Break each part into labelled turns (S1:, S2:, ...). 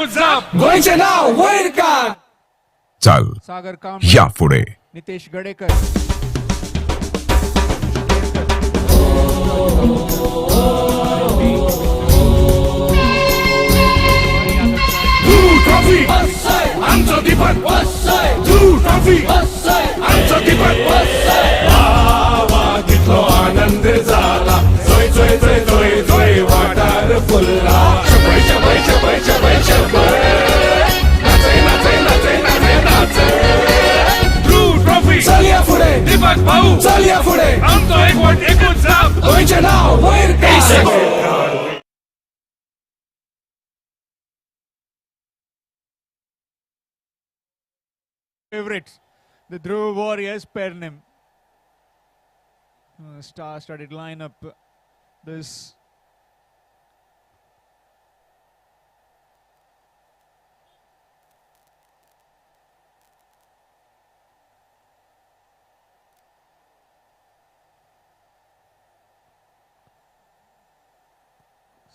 S1: व्हायचे नाव वैर का
S2: चाल
S3: सागर काम
S2: या पुढे
S3: नितेश गडेकर
S1: ट्रॉफी आमचं दीपक ट्रॉफी आमचं दीपक तिथलो आनंद झाला जोय जोय जोय जोय जोय वाटार फुलला शबय शबय शबय शबय शबय नाचे नाचे नाचे नाचे नाचे ट्रॉफी चलिया पुढे दीपक भाऊ चलिया पुढे आमचं एकूण जाप व्हायचे नाव वैर का
S3: favorites, the Dhruv Warriors Pedne. Star-studded lineup. This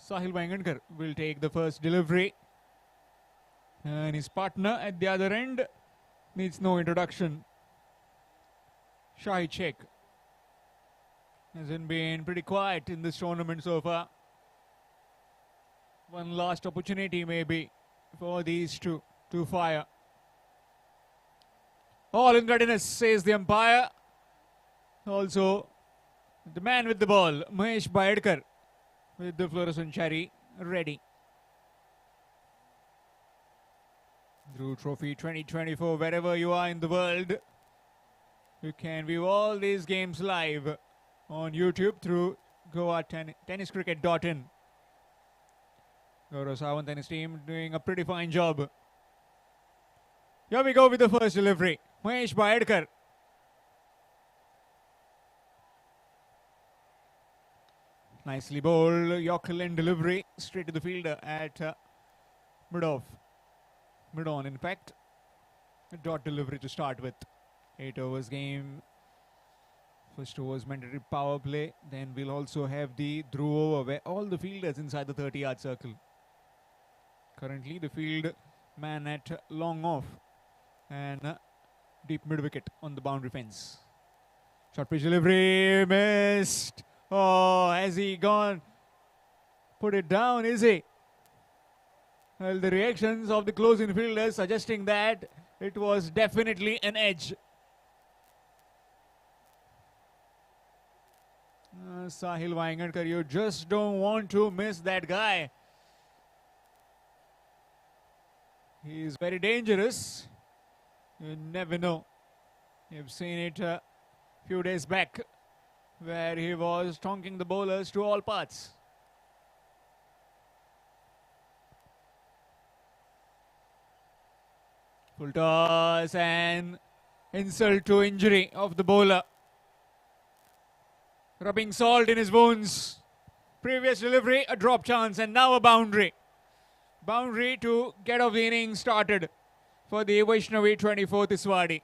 S3: Sahil Wangankar will take the first delivery, and his partner at the other end needs no introduction. Shahi Sheikh hasn't been pretty quiet in this tournament so far. One last opportunity maybe for these two to fire. All in readiness, says the umpire. Also, the man with the ball, Mahesh Baidkar, with the fluorescent cherry ready. Dhruv Trophy 2024, wherever you are in the world, you can view all these games live on YouTube through TennisCricket.in. Gaurav Sawant and his team doing a pretty fine job. Here we go with the first delivery. Mahesh Baidkar. Nicely bowled Yorker delivery straight to the fielder at mid-off. Mid-on, in fact. A dot delivery to start with. 8 overs game. First overs mandatory power play. Then we'll also have the Dhruv over where all the fielders inside the 30-yard circle. Currently the field man at long off and deep mid-wicket on the boundary fence. Short pitch delivery missed. Oh, has he gone? Put it down, is he? Well, the reactions of the close-in fielders suggesting that it was definitely an edge. Sahil Wangankar, you just don't want to miss that guy. He is very dangerous. You never know. You've seen it a few days back where he was tonking the bowlers to all parts. Full toss and insult to injury of the bowler. Rubbing salt in his wounds. Previous delivery, a drop chance, and now a boundary. Boundary to get off the innings started for the Vaishnavi 24 Tiswadi.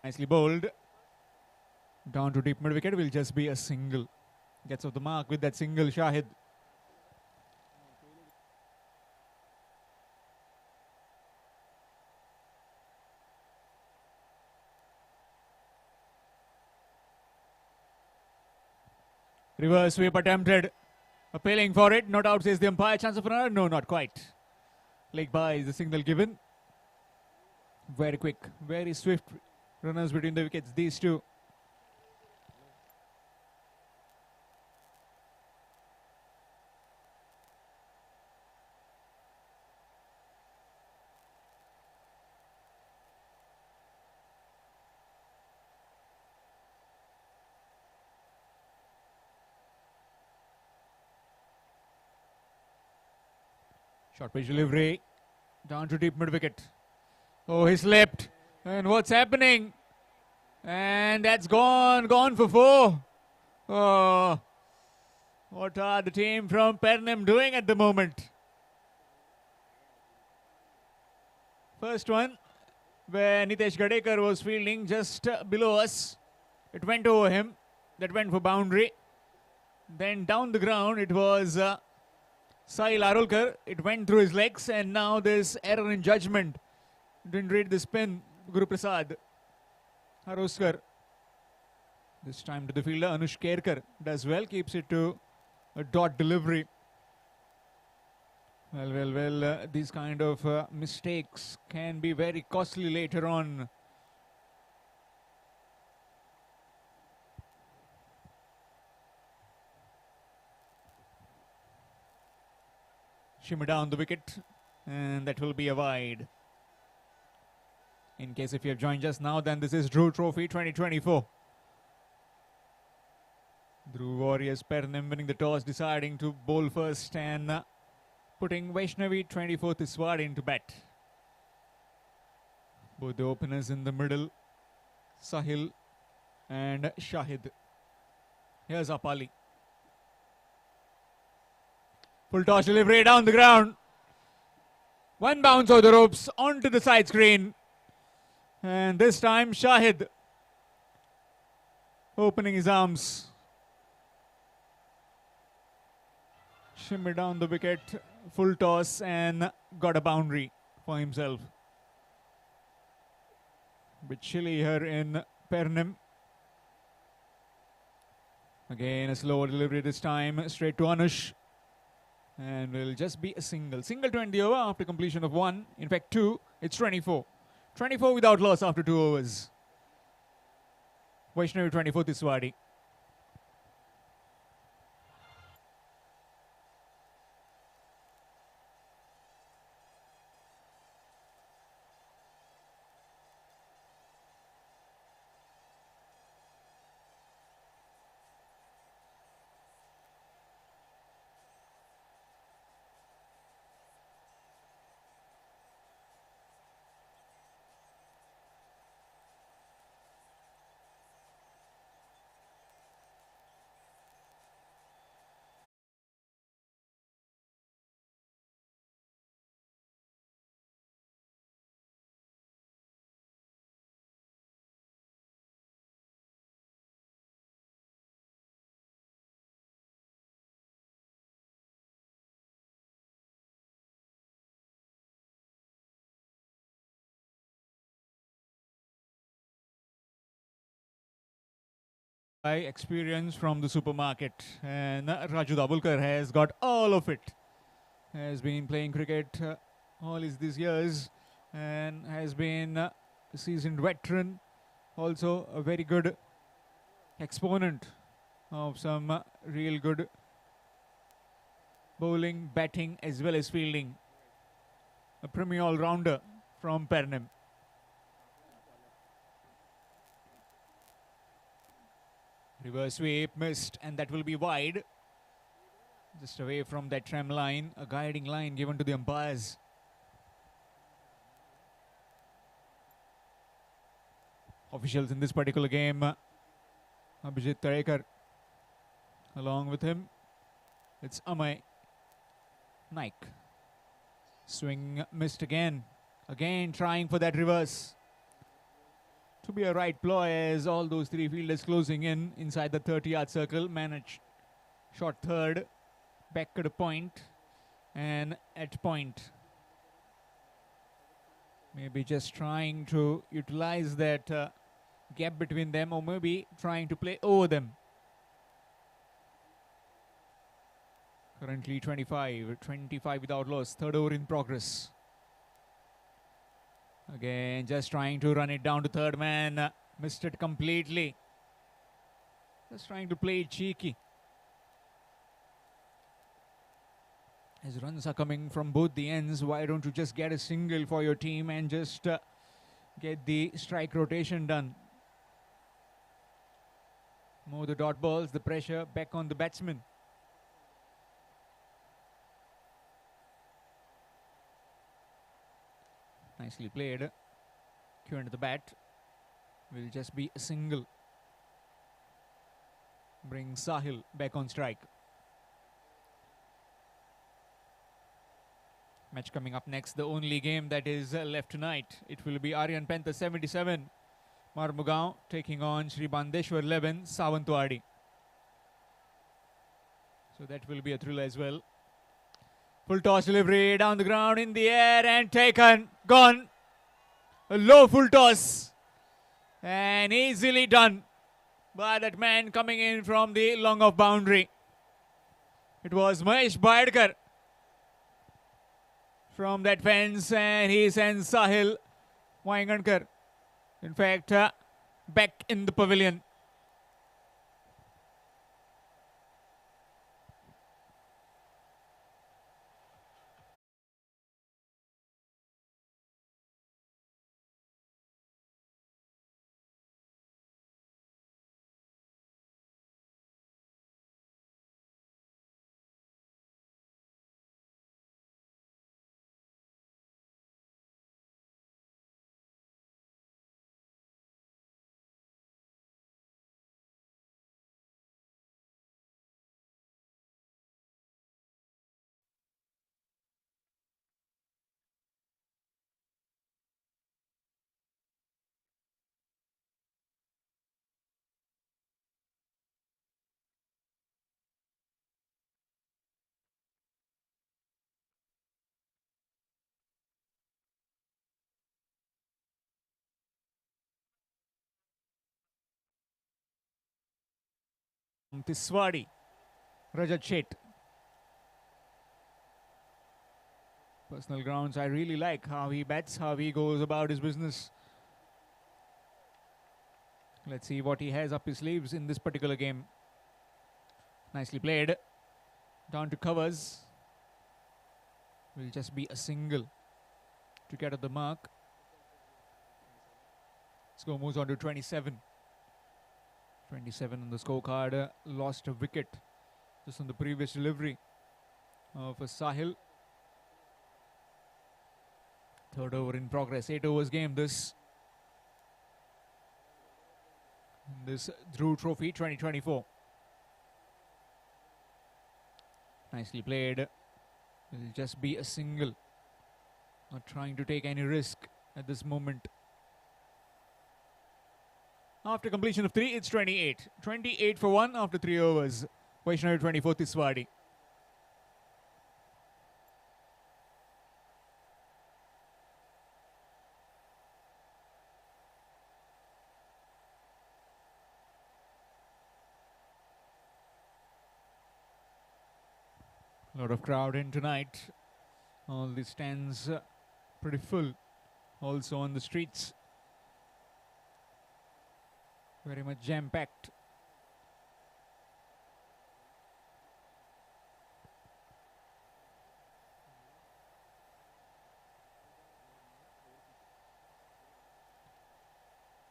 S3: Nicely bowled. Down to deep mid wicket will just be a single. Gets off the mark with that single, Shahid. Reverse sweep attempted. Appealing for it. Not out, says the umpire. Chance of another? No, not quite. Leg by is the signal given. Very quick, very swift runners between the wickets, these two. Short pitch delivery. Down to deep mid wicket. Oh, he slipped. And what's happening? And that's gone for four. Oh, what are the team from Pedne doing at the moment? First one, where Nitesh Gadekar was fielding just below us. It went over him. That went for boundary. Then down the ground, it was Sahil Arulkar. It went through his legs, and now this error in judgment. Didn't read the spin. Guru Prasad Haroskar. This time to the fielder. Anush Kerkar does well. Keeps it to a dot delivery. Well. These kind of mistakes can be very costly later on. Shimmy down the wicket, and that will be a wide. In case if you have joined just now, then this is Dhruv Trophy 2024. Dhruv Warriors Pedne winning the toss, deciding to bowl first and putting Vaishnavi 24 Tiswadi into bat. Both the openers in the middle, Sahil and Shahid. Here's Apali. Full toss delivery down the ground. One bounce over the ropes onto the side screen. And this time Shahid opening his arms. Shimmy down the wicket, full toss, and got a boundary for himself. Bit chilly here in Pedne. Again a slower delivery this time, straight to Anush. And will just be a single. Single to end the over after completion of one. In fact, two. It's 24. 24 without loss after 2 overs. Vaishnavi 24 Tiswadi. Experience from the supermarket, and Raju Dabulkar has got all of it. Has been playing cricket all these years and has been a seasoned veteran. Also a very good exponent of some real good bowling, batting as well as fielding. A premier all-rounder from Pedne. Reverse sweep missed, and that will be wide. Just away from that tram line, a guiding line given to the umpires. Officials in this particular game, Abhijit Tarekar. Along with him, it's Amay Naik. Swing missed again. Again trying for that reverse. to be a right ploy as all those three fielders closing in inside the 30-yard circle. Manage shot third, back at a point, and at point. Maybe just trying to utilize that gap between them, or maybe trying to play over them. Currently 25 without loss. Third over in progress. Again, just trying to run it down to third man. Missed it completely. Just trying to play it cheeky. As runs are coming from both the ends, why don't you just get a single for your team and just get the strike rotation done? More the dot balls, the pressure back on the batsman. Nicely played. Cue into the bat. Will just be a single. Bring Sahil back on strike. Match coming up next, the only game that is left tonight. It will be Aryan Panther 77, Marmugaon taking on Shri Bandeshwar 11, Sawantwadi. So that will be a thriller as well. Full toss delivery down the ground, in the air and taken, gone. A low full toss and easily done by that man coming in from the long off boundary. It was Mahesh Baidkar from that fence, and he sends Sahil Waingankar, in fact, back in the pavilion. Tiswadi, Rajat Sheth. Personal grounds, I really like how he bats, how he goes about his business. Let's see what he has up his sleeves in this particular game. Nicely played. Down to covers. Will just be a single to get at the mark. Score moves on to 27. 27 on the scorecard. Lost a wicket just on the previous delivery of Sahil. Third over in progress. 8 overs game this. This Dhruv Trophy 2024. Nicely played. Will just be a single. Not trying to take any risk at this moment. After completion of 3, it's 28. 28 for 1 after 3 overs. Vaishnavi 24, Tiswadi. A lot of crowd in tonight. All the stands pretty full. Also on the streets. Very much jam-packed.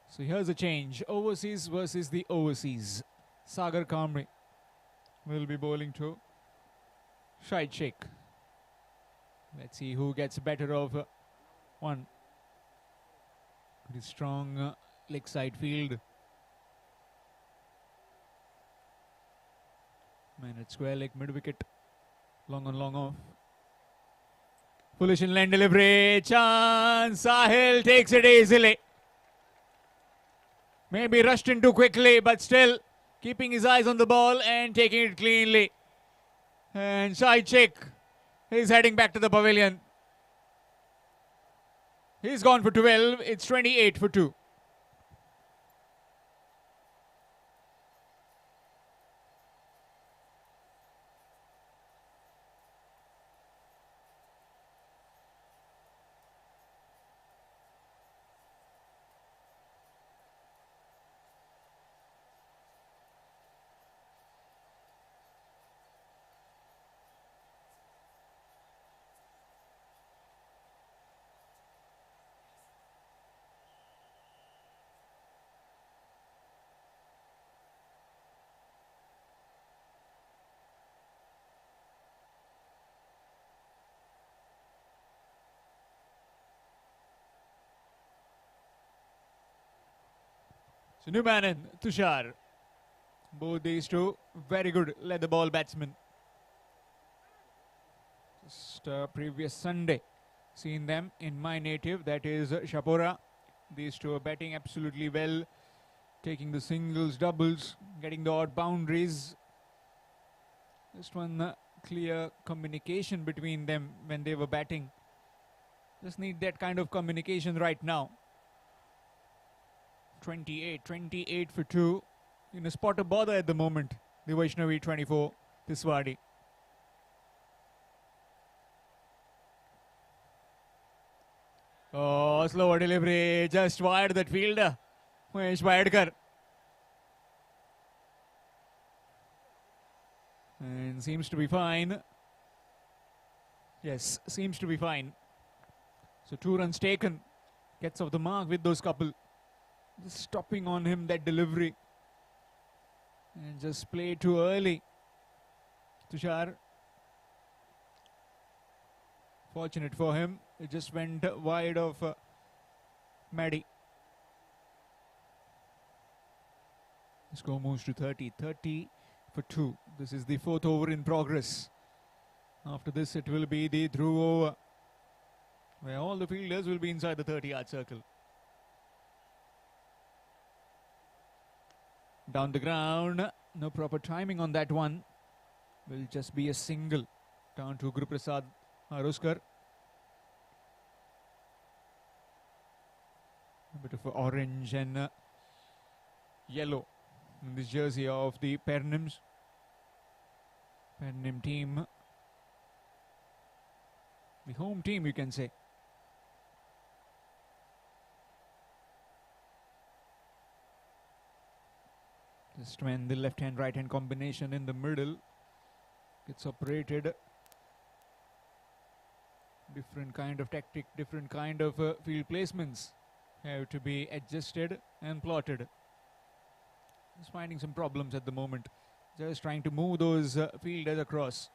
S3: So here's a change. Overseas versus the overseas. Sagar Kamri will be bowling to Shahid Sheikh. Let's see who gets better of one. Pretty strong leg side field. Man at square leg, mid wicket. Long on, long off. Foolish inland delivery. Chance. Sahil takes it easily. Maybe rushed in too quickly, but still keeping his eyes on the ball and taking it cleanly. And side check. He's heading back to the pavilion. He's gone for 12. It's 28 for 2. So new man in, Tushar. Both these two very good leather ball batsmen. Just previous Sunday, seen them in my native, that is Shapora. These two are batting absolutely well, taking the singles, doubles, getting the odd boundaries. Just one clear communication between them when they were batting. Just need that kind of communication right now. 28 for 2. In a spot of bother at the moment. The Vaishnavi 24, Tiswadi. Oh, slower delivery. Just wired that fielder. Mahesh Vaidkar. And seems to be fine. Yes, seems to be fine. So 2 runs taken. Gets off the mark with those couple. Just stopping on him, that delivery. And just play too early. Tushar. Fortunate for him. It just went wide of Maddie. The score moves to 30. 30 for 2. This is the 4th over in progress. After this, it will be the Dhruv over, where all the fielders will be inside the 30-yard circle. Down the ground, no proper timing on that one. Will just be a single. Down to Guru Prasad Aruskar. A bit of orange and yellow in this jersey of the Pedne team. The home team, you can say. Just when the left-hand, right-hand combination in the middle gets operated. Different kind of tactic, different kind of field placements have to be adjusted and plotted. Just finding some problems at the moment. Just trying to move those fielders across.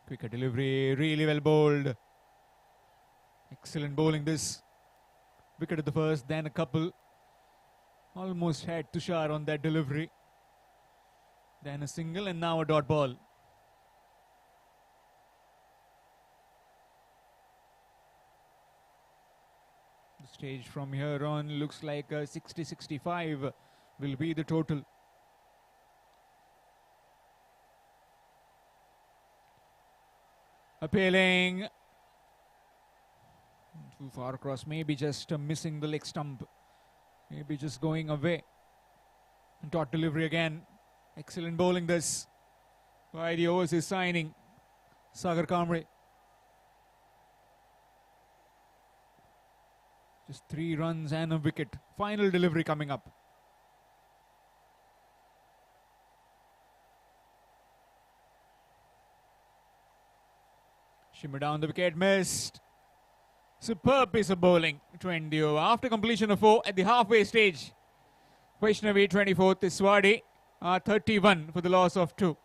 S3: Quicker delivery, really well bowled. Excellent bowling this. Wicket at the first, then a couple. Almost had Tushar on that delivery. Then a single and now a dot ball. The stage from here on looks like 60-65 will be the total. Appealing. Too far across, maybe just missing the leg stump. Maybe just going away. Dot delivery again. Excellent bowling this. By the overseas signing, Sagar Kamre. Just 3 runs and a wicket. Final delivery coming up. Shimmer down the wicket, missed. Superb piece of bowling to end the over. After completion of 4 at the halfway stage, Vaishnavi 24, Tiswadi 31 for the loss of 2.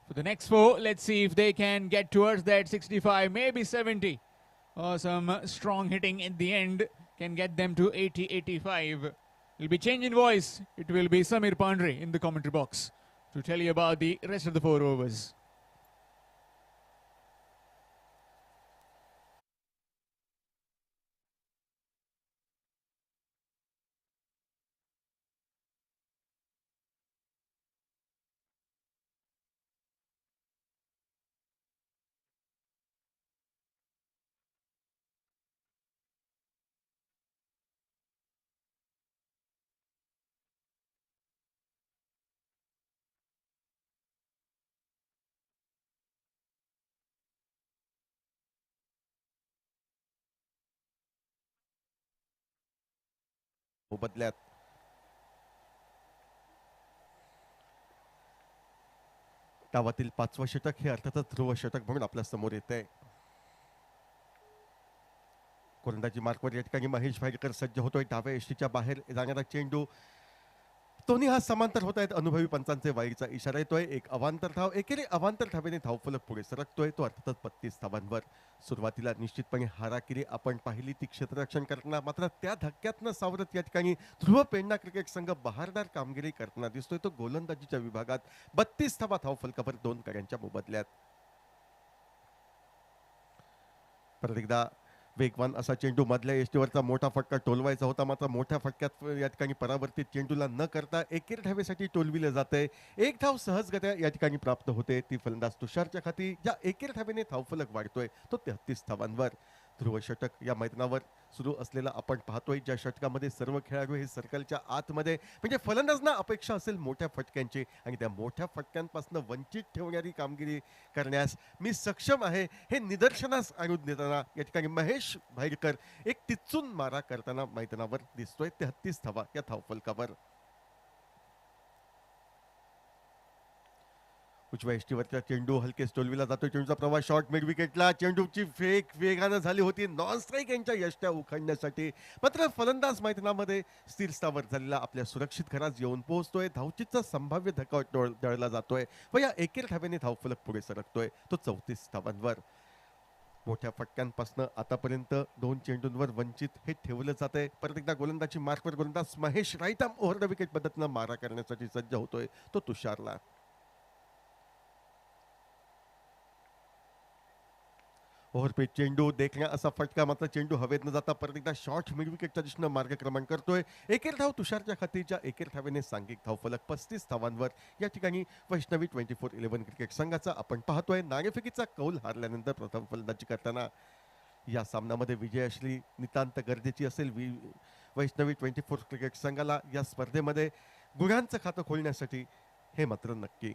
S3: For the next 4, let's see if they can get towards that 65, maybe 70. Or some strong hitting in the end can get them to 80-85. It'll be change in voice. It will be Samir Pandre in the commentary box to tell you about the rest of the 4 overs.
S2: मोबदल्यात. डावातील 5वं षटक हे अर्थातच ध्रुव षटक म्हणून आपल्या समोर येते. गोलंदाजी मार्कवर या ठिकाणी महेश भाईकर सज्ज होतोय. डाव्या यष्टीच्या बाहेर जाणारा चेंडू दोन्ही हा समांतर होत आहेत. अनुभवी पंचांचे वाईचा इशारा येतोय. एक अवांतर धाव, एकेरी अवांतर धावेने धावफलक पुढे सरकतोय. तो अर्थातच 32 धावांवर. सुरुवातीला निश्चितपणे हाराकिरी आपण पाहिली ती क्षेत्ररक्षण करताना, मात्र त्या धक्क्यातनं सावरत या ठिकाणी ध्रुव पेडणा क्रिकेट संघ बहारदार कामगिरी करताना दिसतोय. तो गोलंदाजीच्या विभागात 32 धावा धावफलकावर 2 गड्यांच्या मोबदल्यात. परत एकदा वेगवान असा चेंडू मधल्या यष्टीवरचा मोठा फटका टोलवायचा होता, मात्र मोठ्या फटक्यात या ठिकाणी परावर्तित चेंडूला न करता एकेर धावेसाठी टोलविले जाते. एक धाव सहजगत्या या ठिकाणी प्राप्त होते. ती फलंदाज तुषारच्या खाती. ज्या एकेर धावेने धावफलक वाढतोय तो 33 धावांवर. ध्रुव षटक या मैदानावर सुरू असलेला आपण पाहतोय, ज्या षटकामध्ये सर्व खेळाडू हे सर्कलच्या आतमध्ये, म्हणजे फलंदाजना अपेक्षा असेल मोठ्या फटक्यांची आणि त्या मोठ्या फटक्यांपासून वंचित ठेवणारी कामगिरी करण्यास मी सक्षम आहे हे निदर्शनास आणून देताना या ठिकाणी महेश भाईकर एक टिचून मारा करताना मैदानावर दिसतोय. 33 धावा या धावफलकावर. उजव्या यष्टीवरचा चेंडू हलकेच टोलविला जातो. चेंडूचा प्रवास शॉर्ट मिड विकेटला. चेंडूची फेक वेगानं झाली होती नॉन स्ट्राईक यांच्या यष्ट्या उखडण्यासाठी, मात्र फलंदाज मैदानामध्ये स्थिर स्थावर झालेला आपल्या सुरक्षित घरात येऊन पोहोचतोय. धावचीचा संभाव्य धक्का टळला जातोय व या एकेर धावेने धावफलक पुढे सरकतोय. तो 34 धावांवर. मोठ्या फटक्यांपासून आतापर्यंत 2 चेंडूंवर वंचित हे ठेवलं जात आहे. परत एकदा गोलंदाजी मार्कवर गोलंदाज Mahesh right arm over the wicket पद्धतीनं मारा करण्यासाठी सज्ज होतोय. तो तुषारला. ओव्हरपेच चेंडू देखण्या असा फटका, मात्र चेंडू हवेत न जाता परत एकदा शॉर्ट मिड विकेटच्या दिशेनं मार्गक्रमण करतोय. एकेर धाव तुषारच्या खातीच्या एकेर धावेने सांघिक धावफलक 35 धावांवर या ठिकाणी वैष्णवी 24/11 क्रिकेट संघाचा आपण पाहतोय. नाणेफेकीचा कौल हारल्यानंतर प्रथम फलंदाजी करताना या सामन्यामध्ये विजयाश्री नितांत गरजेची असेल. वैष्णवी 24 क्रिकेट संघाला या स्पर्धेमध्ये गुणांचं खातं खोलण्यासाठी हे मात्र नक्की.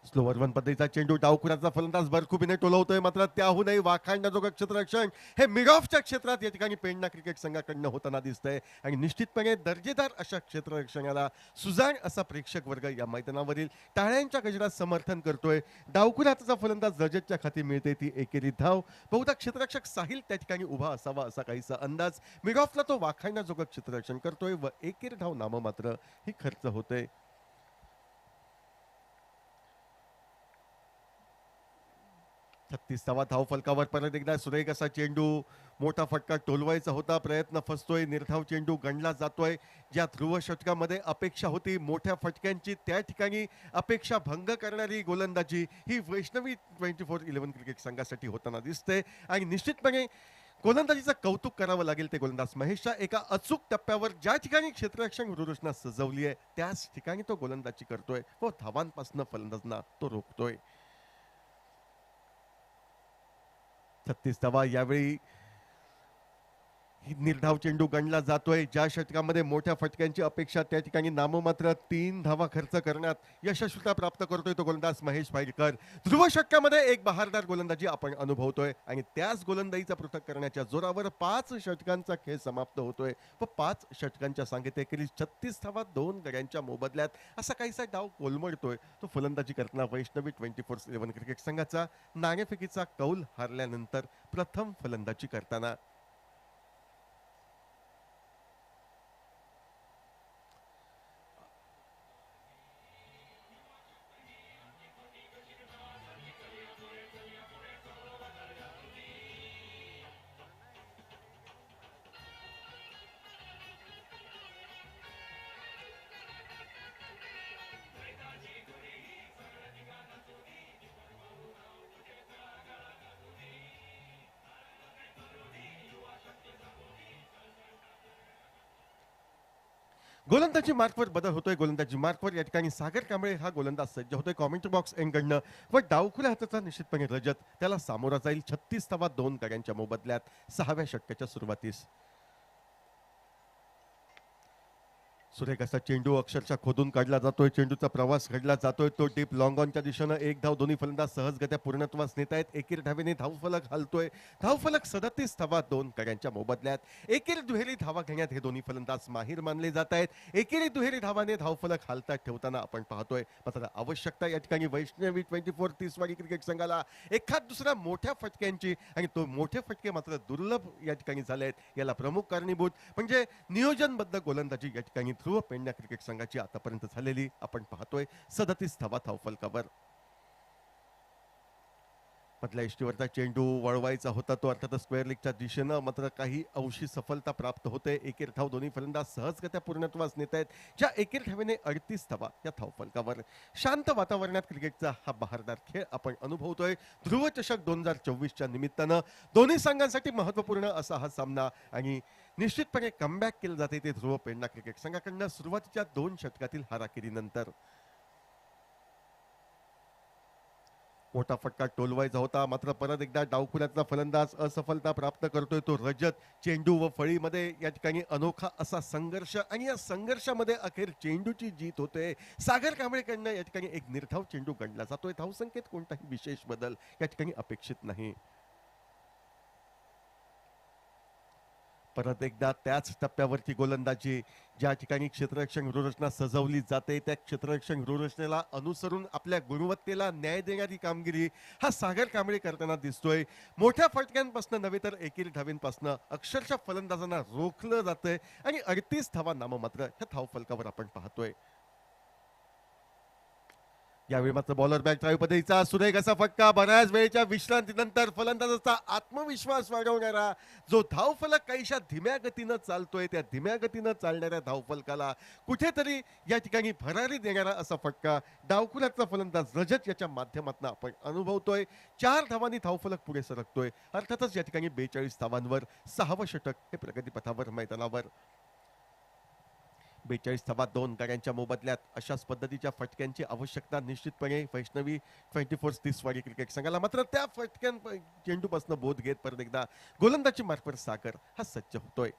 S2: स्लोवर वन पद्धतीचा चेंडू डावखुराचा फलंदाज बरखुबीने टोलवतोय, मात्र त्याहूनही वाखाणण्याजोगं क्षेत्ररक्षण हे मिड ऑफच्या क्षेत्रात या ठिकाणी पेडणा क्रिकेट संघाकडनं होताना दिसतंय. आणि निश्चितपणे दर्जेदार अशा क्षेत्ररक्षणाला सुजाण असा प्रेक्षक वर्ग या मैदानावरील टाळ्यांच्या गजरात समर्थन करतोय. डावखुराचा फलंदाज रजतच्या खाती मिळते ती एकेरी धाव. बहुधा क्षेत्ररक्षक साहिल त्या ठिकाणी उभा असावा असा काहीसा अंदाज. मिड ऑफला तो वाखाणण्याजोगं क्षेत्ररक्षण करतोय व एकेरी धाव नाममात्र ही खर्च होते. 36 धावा धावफलकावर. परत एकदा सुरेख असा चेंडू, मोठा फटका टोलवायचा होता, प्रयत्न फसतोय. निर्धाव चेंडू गणला जातोय. ज्या ध्रुव षटकामध्ये अपेक्षा होती मोठ्या फटक्यांची, त्या ठिकाणी अपेक्षा भंग करणारी गोलंदाजी ही वैष्णवी 24/11 क्रिकेट संघासाठी होताना दिसते. आणि निश्चितपणे गोलंदाजीचं कौतुक करावं लागेल ते गोलंदाज महेशच्या. एका अचूक टप्प्यावर ज्या ठिकाणी क्षेत्ररक्षण व्यूहरचना सजवली आहे त्याच ठिकाणी तो गोलंदाजी करतोय व धावांपासून फलंदाजना तो रोखतोय. 36 धावा. यावेळी निर्धाव चेंडू गणला जातोय. ज्या षटकामध्ये मोठ्या फटक्यांची अपेक्षा त्या ठिकाणी नाममात्र 3 धावा खर्च करण्यात यशस्वीता प्राप्त करतोय तो गोलंदाज महेश भाईकर. ध्रुव षटकामध्ये एक बहारदार गोलंदाजी आपण अनुभवतोय आणि त्याच गोलंदाजीचा पृथक करण्याच्या जोरावर 5 षटकांचा खेळ समाप्त होतोय व 5 षटकांच्या सांगेत एकेरी 36 धावा 2 गड्यांच्या मोबदल्यात असा काहीसा डाव कोलमडतोय तो फलंदाजी करताना वैष्णवी 24/11 क्रिकेट संघाचा नाणेफेकीचा कौल हारल्यानंतर प्रथम फलंदाजी करताना. गोलंदाजी मार्कवर बदल होतोय. गोलंदाजी मार्कवर या ठिकाणी सागर कांबळे हा गोलंदाज सज्ज होतोय कॉमेंट्री बॉक्स एंडकडनं व डावखुल्या हाताचा निश्चितपणे रजत त्याला सामोरा जाईल. 36 धावा 2 गड्यांच्या मोबदल्यात 6व्या षटकाच्या सुरुवातीस. सुरेख असा चेंडू अक्षरशः खोदून काढला जातोय. चेंडूचा प्रवास घडला जातोय. तो डीप लॉंग ऑनच्या दिशेनं एक धाव दोन्ही फलंदाज सहजगत्या पूर्णत्वास नेत आहेत. एकेरी धावेने धावफलक हलतोय. धावफलक 37 धावा 2 गड्यांच्या मोबदल्यात. एकेरी दुहेरी धावा घेण्यात हे दोन्ही फलंदाज माहीर मानले जात आहेत. एकेरी दुहेरी धावाने धावफलक हालतात ठेवताना आपण पाहतोय. मात्र आवश्यकता या ठिकाणी वैष्णवी 24 तिसवाडी क्रिकेट संघाला एखाद दुसऱ्या मोठ्या फटक्यांची आणि तो मोठे फटके मात्र दुर्लभ या ठिकाणी झाले आहेत. याला प्रमुख कारणीभूत म्हणजे नियोजनबद्ध गोलंदाजी या ठिकाणी ध्रुव पेडणे क्रिकेट संघाची आतापर्यंत झालेली आपण पाहतोय. 37 धावा धावफलकावर. मधल्या इष्टीवरचा चेंडू वळवायचा होता तो अर्थातच स्क्वेअर लीगच्या दिशेनं मात्र काही अंशी सफलता प्राप्त होते. एकेर धाव दोन्ही फलंदाज सहजगत्या पूर्णत्वास नेत आहेत. ज्या एकेर धावेने 38 धावा या धावफलकावर. शांत वातावरणात क्रिकेटचा हा बहारदार खेळ आपण अनुभवतोय. ध्रुव चषक 2024च्या निमित्तानं दोन्ही संघांसाठी महत्वपूर्ण असा हा सामना आणि निश्चितपणे कमबॅक केलं जाते ते ध्रुव पेडणे क्रिकेट संघाकडनं सुरुवातीच्या 2 षटकातील हाराकिरीनंतर. मोठा फटका टोलवायचा होता मात्र परत एकदा डावखुऱ्यातला फलंदाज असफलता प्राप्त करतोय. तो रजत चेंडू व फळीमध्ये या ठिकाणी अनोखा असा संघर्ष आणि या संघर्षामध्ये अखेर चेंडूची जीत होते. सागर कांबळेकडनं या ठिकाणी एक निर्धाव चेंडू गणला जातोय. धावसंख्येत कोणताही विशेष बदल या ठिकाणी अपेक्षित नाही. परत एकदा त्याच टप्प्यावरची गोलंदाजी ज्या ठिकाणी क्षेत्ररक्षण व्यूहरचना सजवली जाते त्या क्षेत्ररक्षण व्यूहरचनेला अनुसरून आपल्या गुणवत्तेला न्याय देणारी कामगिरी हा सागर कांबळे करताना दिसतोय. मोठ्या फटक्यांपासून नव्हे तर एकेरी धावेंपासून अक्षरशः फलंदाजांना रोखलं जातंय आणि 38 धावा नाममात्र ह्या धावफलकावर आपण पाहतोय. यावेळी मात्र बॉलर बॅक ड्राईव्ह पद्धतीचा सुरेख असा फटका. बऱ्याच वेळेच्या विश्रांतीनंतर फलंदाजाचा आत्मविश्वास वाढवणारा जो धावफलक काहीशा धीम्या गतीनं चालतोय त्या धीम्या गतीनं चालणाऱ्या धावफलकाला कुठेतरी या ठिकाणी भरारी देणारा असा फटका डावखुऱ्यातला फलंदाज रजत याच्या माध्यमातून आपण अनुभवतोय. 4 धावांनी धावफलक पुढे सरकतोय. अर्थातच या ठिकाणी 42 धावांवर 6वं षटक हे प्रगतीपथावर मैदानावर. 42 धावा 2 गड्यांच्या मोबदल्यात. अशाच पद्धतीच्या फटक्यांची आवश्यकता निश्चितपणे वैष्णवी 24 तिसवाडी क्रिकेट संघाला. मात्र त्या फटक्यां चेंडूपासून बोध घेत परत एकदा गोलंदाजी मार्फत सागर हा सज्ज होतोय.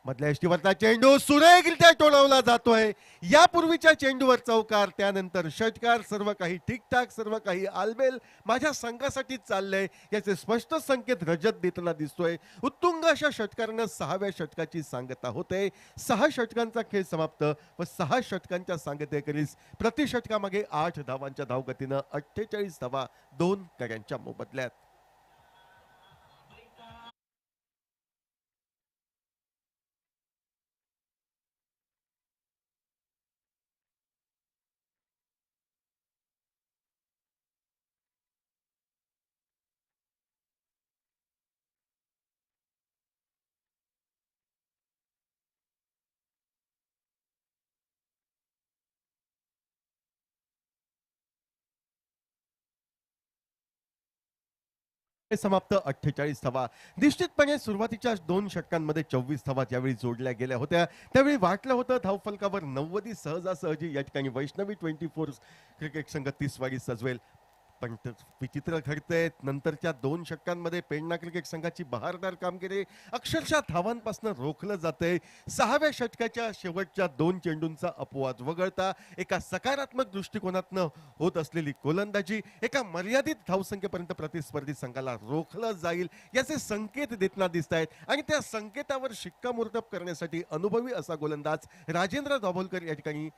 S2: मधल्या यष्टीवरचा चेंडू सुरेखरित्या टोलवला जातोय. यापूर्वीच्या चेंडूवर चौकार त्यानंतर षटकार. सर्व काही ठीकठाक सर्व काही आलबेल माझ्या संघासाठी चाललंय याचे स्पष्ट संकेत रजत देताना दिसतोय. उत्तुंग अशा षटकारानं 6व्या षटकाची सांगता होते. 6 षटकांचा खेळ समाप्त व 6 षटकांच्या सांगतेखेरीज प्रति षटकामागे 8 धावांच्या धावगतीनं 48 धावा 2 गड्यांच्या मोबदल्यात. समाप्त 48 धावा. निश्चितपणे सुरुवातीच्या 2 षटकांमध्ये 24 धावा ज्यावेळी जोडल्या गेल्या होत्या त्यावेळी वाटलं होतं धावफलकावर 90 सहजासहजी या ठिकाणी वैष्णवी 24 क्रिकेट संघ तिसवाडी सजवेल. पण विचित्र घडतंय. नंतरच्या 2 षटकांमध्ये पेडणे क्रिकेट संघाची बहारदार कामगिरी अक्षरशः धावांपासून रोखलं जातंय. 6व्या षटकाच्या शेवटच्या 2 चेंडूंचा अपवाद वगळता एका सकारात्मक दृष्टिकोनातनं होत असलेली गोलंदाजी एका मर्यादित धावसंख्येपर्यंत प्रतिस्पर्धी संघाला रोखलं जाईल याचे संकेत देताना दिसत आहेत. आणि त्या संकेतावर शिक्कामोर्तब करण्यासाठी अनुभवी असा गोलंदाज राजेंद्र दाभोलकर या ठिकाणी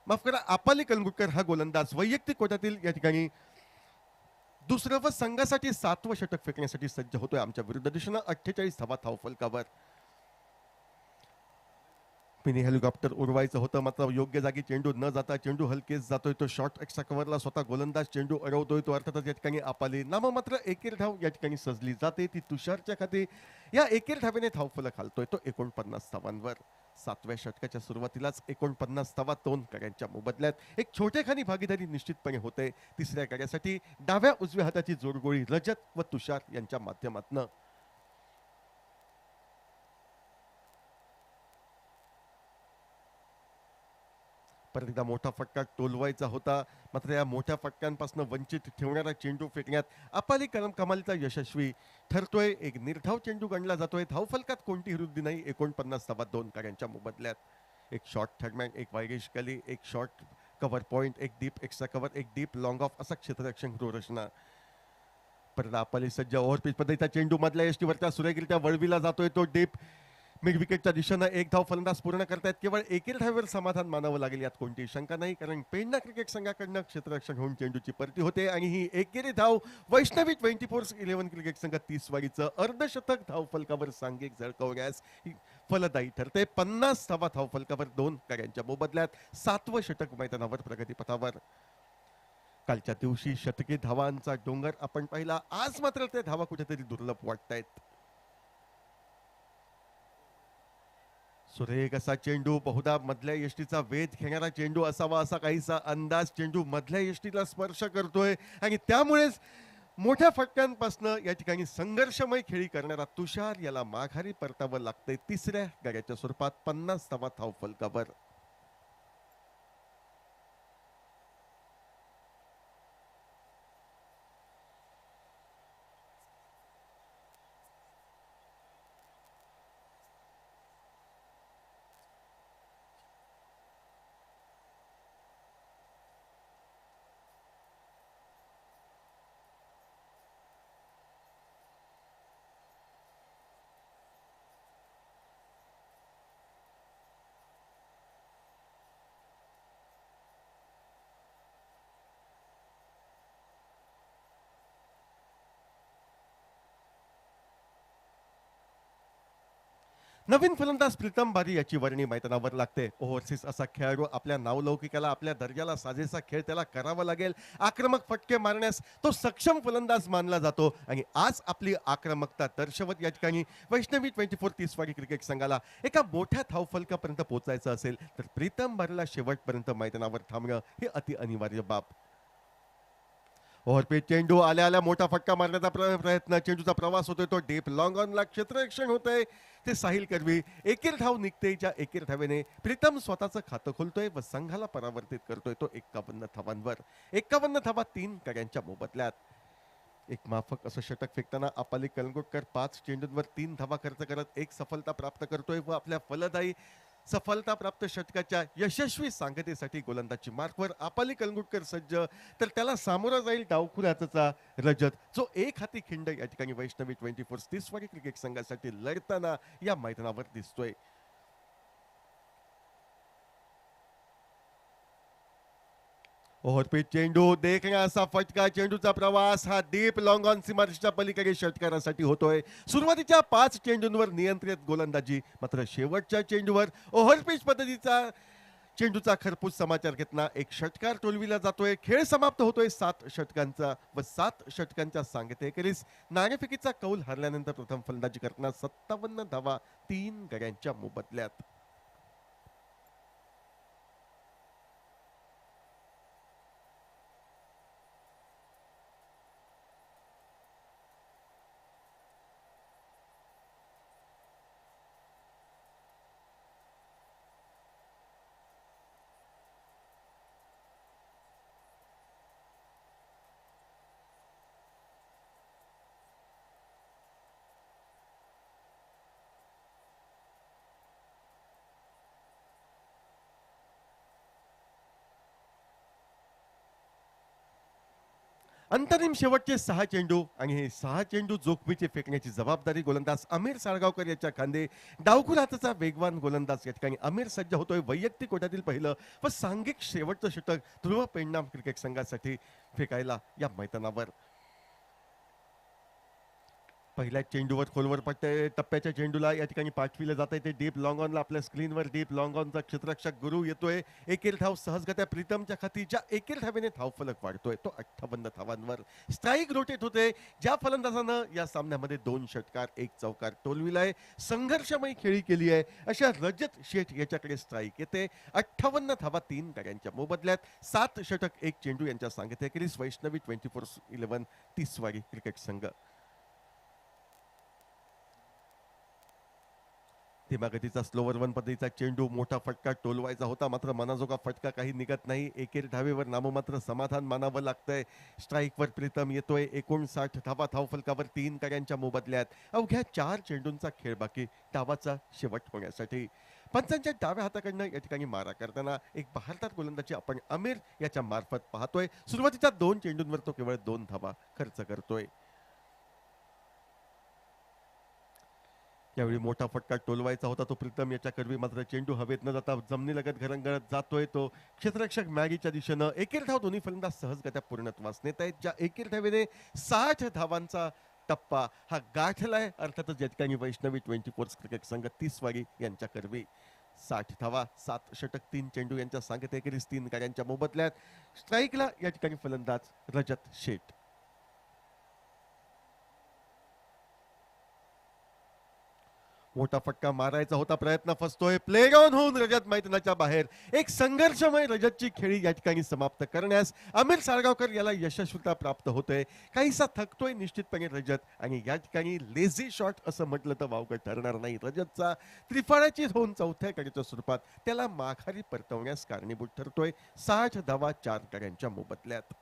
S2: माफ करा आपाली कलंगुटकर हा गोलंदाज वैयक्तिक कोट्यातील या ठिकाणी दुसरं व संघासाठी 7वं षटक फेकण्यासाठी सज्ज होतोय. आमच्या विरुद्ध दिशेनं 48 धावा धावफलकावर. मिनी हेलिकॉप्टर उडवायचं होतं मात्र योग्य जागी चेंडू न जाता चेंडू हलकेच जातोय. तो शॉर्ट एक्स्ट्रा कव्हरला स्वतः गोलंदाज चेंडू अडवतोय. तो अर्थातच या ठिकाणी आपाली नाममात्र एकेर धाव या ठिकाणी सजली जाते. ती तुषारच्या खाती या एकेर धावेने धावफलक घालतोय तो 49 धावांवर. 7व्या षटकाच्या सुरुवातीलाच 49 धावा 2 गड्यांच्या मोबदल्यात. एक छोटेखानी भागीदारी निश्चितपणे होते. तिसऱ्या गड्यासाठी डाव्या उजव्या हाताची जोडगोळी रजत व तुषार यांच्या माध्यमातून. परत एकदा मोठा फटका टोलवायचा होता, मात्र या मोठ्या फटक्यांपासून वंचित ठेवणारा चेंडू फेकण्यात अपाली कमालीचा यशस्वी ठरतोय. एक निर्धाव चेंडू गणला जातोय. धावफलकात कोणतीही वृद्धी नाही. 49-2 कार्यांच्या मोबदल्यात. एक शॉर्ट थर्डमॅन, एक वायगेश गली, एक शॉर्ट कव्हर पॉइंट, एक डीप एक्स्ट्रा कव्हर, एक डीप लॉंग ऑफ असा क्षेत्ररक्षण रचना. परत अपाली सज्ज ओव्हर पिच पद्धतीचा चेंडू मधल्या यष्टीवरच्या सुरेखरित्या वळविला जातोय. तो डीप मिड विकेटच्या दिशेनं एक धाव फलंदाज पूर्ण करतायत. केवळ एकेर धावेवर समाधान मानावं लागेल यात कोणतीही शंका नाही, कारण पेडणा क्रिकेट संघाकडनं क्षेत्ररक्षण होऊन चेंडूची परती होते आणि ही एकेरी धाव वैष्णवी 24/11 क्रिकेट संघ तिसवाडीचं अर्धशतक धावफलकावर सांघिक झळकवण्यास फलदायी ठरते. 50 धावा धावफलकावर 2 कार्यांच्या मोबदल्यात 7वं षटक मैदानावर प्रगतीपथावर. कालच्या दिवशी शतकी धावांचा डोंगर आपण पाहिला, आज मात्र ते धावा कुठेतरी दुर्लभ वाटतायत. सुरेख असा चेंडू, बहुधा मधल्या यष्टीचा वेध घेणारा चेंडू असावा असा काहीसा अंदाज. चेंडू मधल्या यष्टीला स्पर्श करतोय आणि त्यामुळेच मोठ्या फटक्यांपासून या ठिकाणी संघर्षमय खेळी करणारा तुषार याला माघारी परतावं लागतंय तिसऱ्या गड्याच्या स्वरूपात 50 धावा धावफलकावर. नवीन फलंदाज प्रीतम बारी याची वर्णी मैदानावर लागते. ओव्हरसीज असा खेळाडू आपल्या नावलौकिकाला, आपल्या दर्जाला साजेसा खेळ त्याला करावा लागेल. आक्रमक फटके मारण्यास तो सक्षम फलंदाज मानला जातो आणि आज आपली आक्रमकता दर्शवत या ठिकाणी वैष्णवी 24 तिसवाडी क्रिकेट संघाला एका मोठ्या धावफलकापर्यंत पोहोचायचं असेल तर प्रीतम बारीला शेवटपर्यंत मैदानावर थांबणं हे अति अनिवार्य बाब. ओव्हरपिच चेंडू आल्या आल्या मोठा फटका मारण्याचा प्रयत्न, चेंडूचा प्रवास होतोय, तो डीप लॉंग ऑनला क्षेत्ररक्षण होतंय. ते साहिल करवी एकेर धाव निघते. ज्या एकेर धावेने प्रीतम स्वतःचं खातं खोलतोय व संघाला परावर्तित करतोय तो 51 धावांवर. 51 धावा 3 कार्यांच्या मोबदल्यात. एक माफक असं षटक फेकताना अपाली कलंगुटकर 5 चेंडूंवर 3 धावा खर्च करत एक सफलता प्राप्त करतोय व आपल्या फलदायी सफलता प्राप्त षटकाच्या यशस्वी सांगतेसाठी गोलंदाजी मार्कवर अपाली कलंगुटकर सज्ज, तर त्याला सामोरा जाईल डावखुऱ्याचा रजत, जो एक हाती खिंड या ठिकाणी वैष्णवी 24 तिसवाडी क्रिकेट संघासाठी लढताना या मैदानावर दिसतोय. ओव्हरपिच चेंडू देखण्या असा फटका, चेंडूचा प्रवास हा डीप लॉंग ऑन सीमारेषेच्या पलीकडे षटकारासाठी होतोय. सुरुवातीच्या 5 चेंडूंवर नियंत्रित गोलंदाजी, मात्र शेवटच्या चेंडूवर ओव्हरपिच पद्धतीचा चेंडूचा खरपूस समाचार घेतला एक षटकार टोलविला जातोय. खेळ समाप्त होतोय 7 षटकांचा व 7 षटकांच्या सांगतेखेरीज नाणेफेकीचा कौल हरल्यानंतर प्रथम फलंदाजी करताना 57 धावा 3 गड्यांच्या मोबदल्यात. अंतरिम शेवटचे 6 चेंडू आणि हे 6 चेंडू जोखमीचे फेकण्याची जबाबदारी गोलंदाज आमिर साळगावकर याच्या खांदे. डावखुर हाताचा वेगवान गोलंदाज या ठिकाणी आमिर सज्ज होतोय. वैयक्तिक कोट्यातील पहिलं व सांघिक शेवटचं षटक ध्रुव पेडणा क्रिकेट संघासाठी फेकायला या मैदानावर. पहिल्या चेंडूवर खोलवर टप्प्याच्या चेंडूला या ठिकाणी पाठविलं जात आहे. ते डीप लॉंग ऑनला आपल्या स्क्रीनवर डीप लॉंग ऑनचा क्षेत्ररक्षक गुरु येतोय. एकेर धाव सहजगत्या प्रीतमच्या खाती. ज्या एकेर धावेने धावफलक वाढतोय तो 58 धावांवर. स्ट्राईक रोटेट होते. ज्या फलंदाजानं या सामन्यामध्ये 2 षटकार 1 चौकार टोलविलाय, संघर्षमय खेळी केली आहे, अशा रजत शेठ याच्याकडे स्ट्राईक येते. 58 धावा 3 गाड्यांच्या मोबदल्यात. 7 षटक 1 चेंडू यांच्या सांगतेखेरीज वैष्णवी 24/11 तिसवाडी क्रिकेट संघ. धीम्यागतीचा स्लोवर वन पद्धतीचा चेंडू मोठा फटका टोलवायचा होता, मात्र मनाजोगा फटका काही निघत नाही. एकेर धावेवर नाममात्र समाधान मानावं लागतंय. स्ट्राईकवर प्रीतम येतोय. 59 धावा धावफलकावर 3 गड्यांच्या मोबदल्यात. अवघ्या 4 चेंडूंचा खेळ बाकी डावाचा शेवट होण्यासाठी. पंचांच्या डाव्या हाताकडनं या ठिकाणी मारा करताना एक बहारदार गोलंदाजी आपण आमिर याच्या मार्फत पाहतोय. सुरुवातीच्या 2 चेंडूंवर तो केवळ 2 धावा खर्च करतोय. यावेळी मोठा फटका टोलवायचा होता तो प्रीतम याच्या कडवी, मात्र चेंडू हवेत न जाता जमिनीलगत घरंगळत जातोय. तो क्षेत्ररक्षक मॅगीच्या दिशेनं एकेर धाव दोन्ही फलंदाज सहजगत्या पूर्णत्वास नेत आहेत. ज्या एकेर धावेने 60 धावांचा टप्पा हा गाठलाय, अर्थातच या ठिकाणी वैष्णवी 24 क्रिकेट संघ तिसवाडी यांच्या कडवी. 60 धावा 7 षटक 3 चेंडू यांच्या सांगत एकेरीस 3 गाड्यांच्या मोबदल्यात. स्ट्राईकला या ठिकाणी फलंदाज रजत शेठ. मोठा फटका मारायचा होता, प्रयत्न फसतोय. प्ले डाऊन होऊन रजत मैदानाच्या बाहेर. एक संघर्षमय रजतची खेळी या ठिकाणी समाप्त करण्यास आमिर साळगावकर याला यशस्वीता प्राप्त होतोय. काहीसा थकतोय निश्चितपणे रजत, आणि या ठिकाणी लेझी शॉट असं म्हटलं तर वावगं ठरणार नाही. रजतचा त्रिफळाची होऊन चौथ्या कडीच्या स्वरूपात त्याला माघारी परतवण्यास कारणीभूत ठरतोय. 60 धावा 4 गड्यांच्या मोबदल्यात.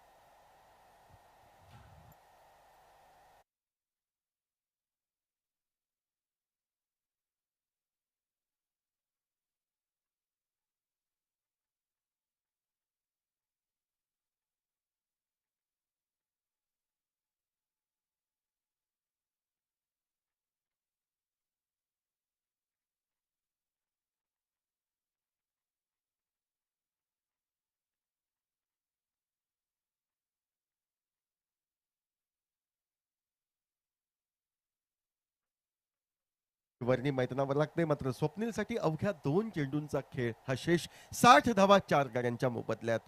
S2: वर्णी मैदानावर लागते, मात्र स्वप्नीलसाठी अवघ्या 2 चेंडूंचा खेळ हा शेष. 60 धावा 4 गाड्यांच्या मोबदल्यात.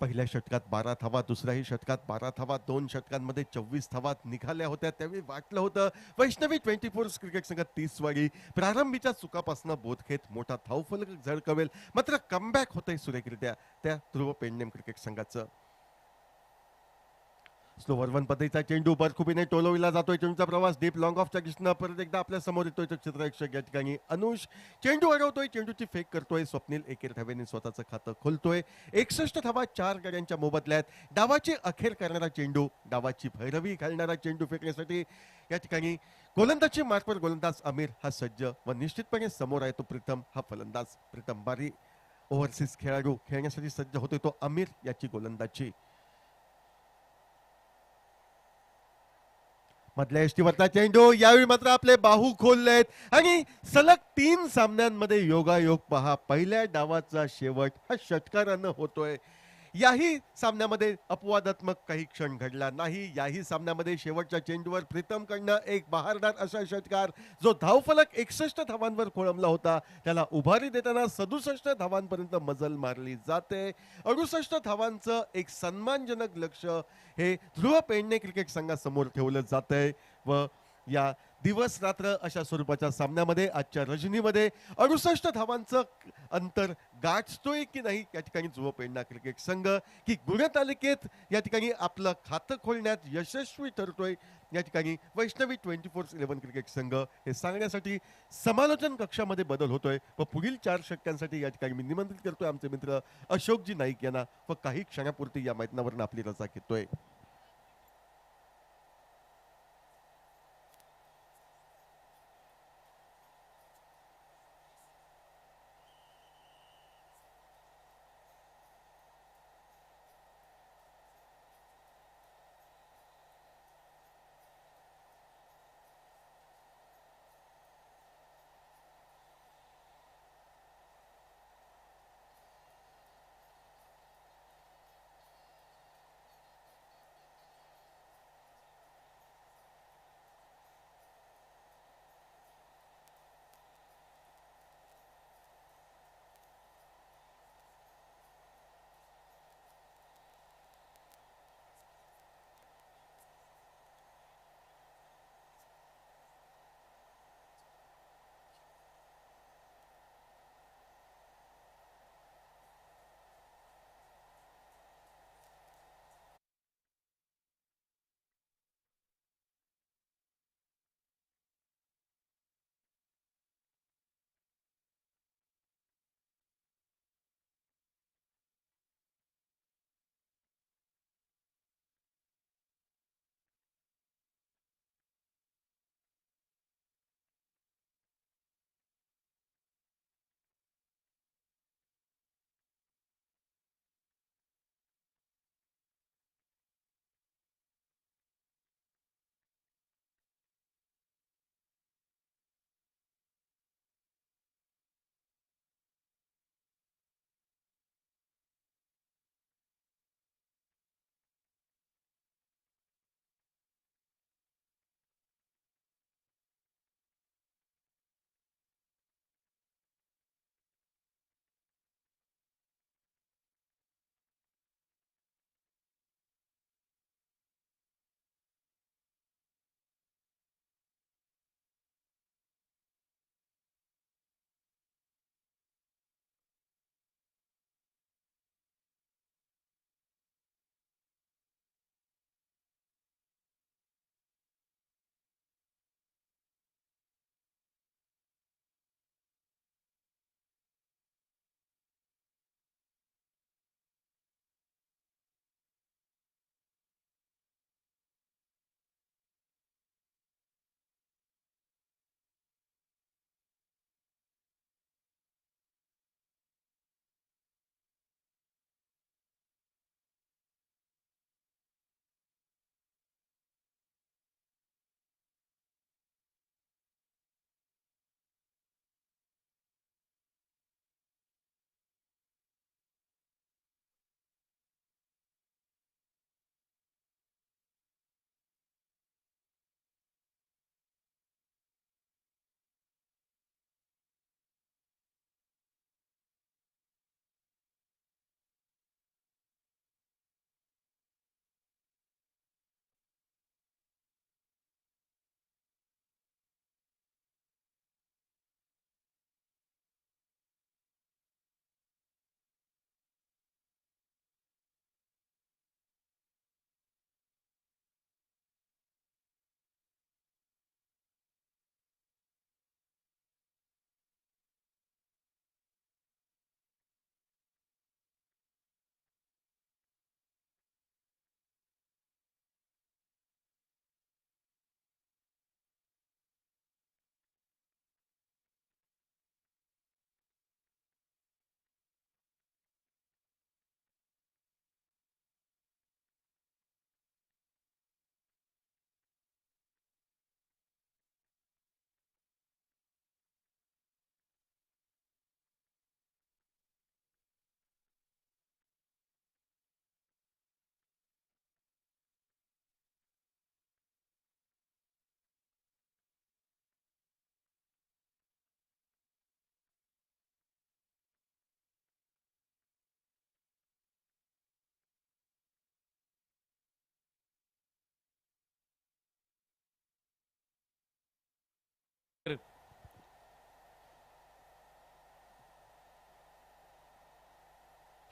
S2: पहिल्या षटकात 12 धावा, दुसऱ्याही षटकात 12 धावा, 2 षटकांमध्ये 24 धावा निघाल्या होत्या. त्यावेळी वाटलं होतं वैष्णवी 24 क्रिकेट संघ तिसवाडी प्रारंभीच्या चुकापासून बोध घेत मोठा धावफलक झळकवेल, मात्र कमबॅक होतंय सुरेखरित्या त्या ध्रुव पेडणे क्रिकेट संघाचं. स्लोवर वन पद्धतीचा चेंडू बरखुबीने टोलविला जातोय. चेंडूचा प्रवास डीप लॉंग ऑफच्या दिशेनं परत एकदा आपल्या समोर येतोय. क्षेत्ररक्षक या ठिकाणी अनुष चेंडू अडवतोय, चेंडूची फेक करतोय. स्वप्नील एकेर धावेने स्वतःचं खातं खोलतोय. 61 धावा 4 गाड्यांच्या मोबदल्यात. डावाची अखेर करणारा चेंडू, डावाची भैरवी घालणारा चेंडू फेकण्यासाठी या ठिकाणी गोलंदाजी मार्फत गोलंदाज आमिर हा सज्ज, व निश्चितपणे समोर आहे तो प्रीतम हा फलंदाज. प्रीतम बारी ओव्हरसीज खेळाडू खेळण्यासाठी सज्ज होतोय तो आमिर याची गोलंदाजी. मधल्या यष्टीवरचा चेंडू, यावेळी मात्र आपले बाहू खोललेत आणि सलग 3 सामन्यांमध्ये योगायोग पहा. पहिल्या डावाचा शेवट हा षटकारानं होतोय. याही सामन्यामध्ये अपवादात्मक काही क्षण घडला नाही. याही सामन्यामध्ये शेवटच्या चेंडूवर प्रीतमकडनं एक बहारदार असा षटकार, जो धावफलक 61 धावांवर खोळंबला होता, त्याला उभारी देताना 67 धावांपर्यंत मजल मारली जाते. 68 धावांचं एक सन्मानजनक लक्ष हे ध्रुव पेडणे क्रिकेट संघासमोर ठेवलं जातंय. व या दिवस रात्र अशा स्वरूपाच्या सामन्यामध्ये आजच्या रजनीमध्ये 68 धावांचं अंतर गाठतोय की नाही या ठिकाणी ध्रुव पेडणा क्रिकेट संघ, की गुणतालिकेत या ठिकाणी आपलं खातं खोलण्यात यशस्वी ठरतोय या ठिकाणी वैष्णवी 24/11 क्रिकेट संघ, हे सांगण्यासाठी समालोचन कक्षामध्ये बदल होतोय. व पुढील 4 षटकांसाठी या ठिकाणी मी निमंत्रित करतोय आमचे मित्र अशोकजी नाईक यांना, व काही क्षणापुरती या मैदानावरून आपली रजा घेतोय.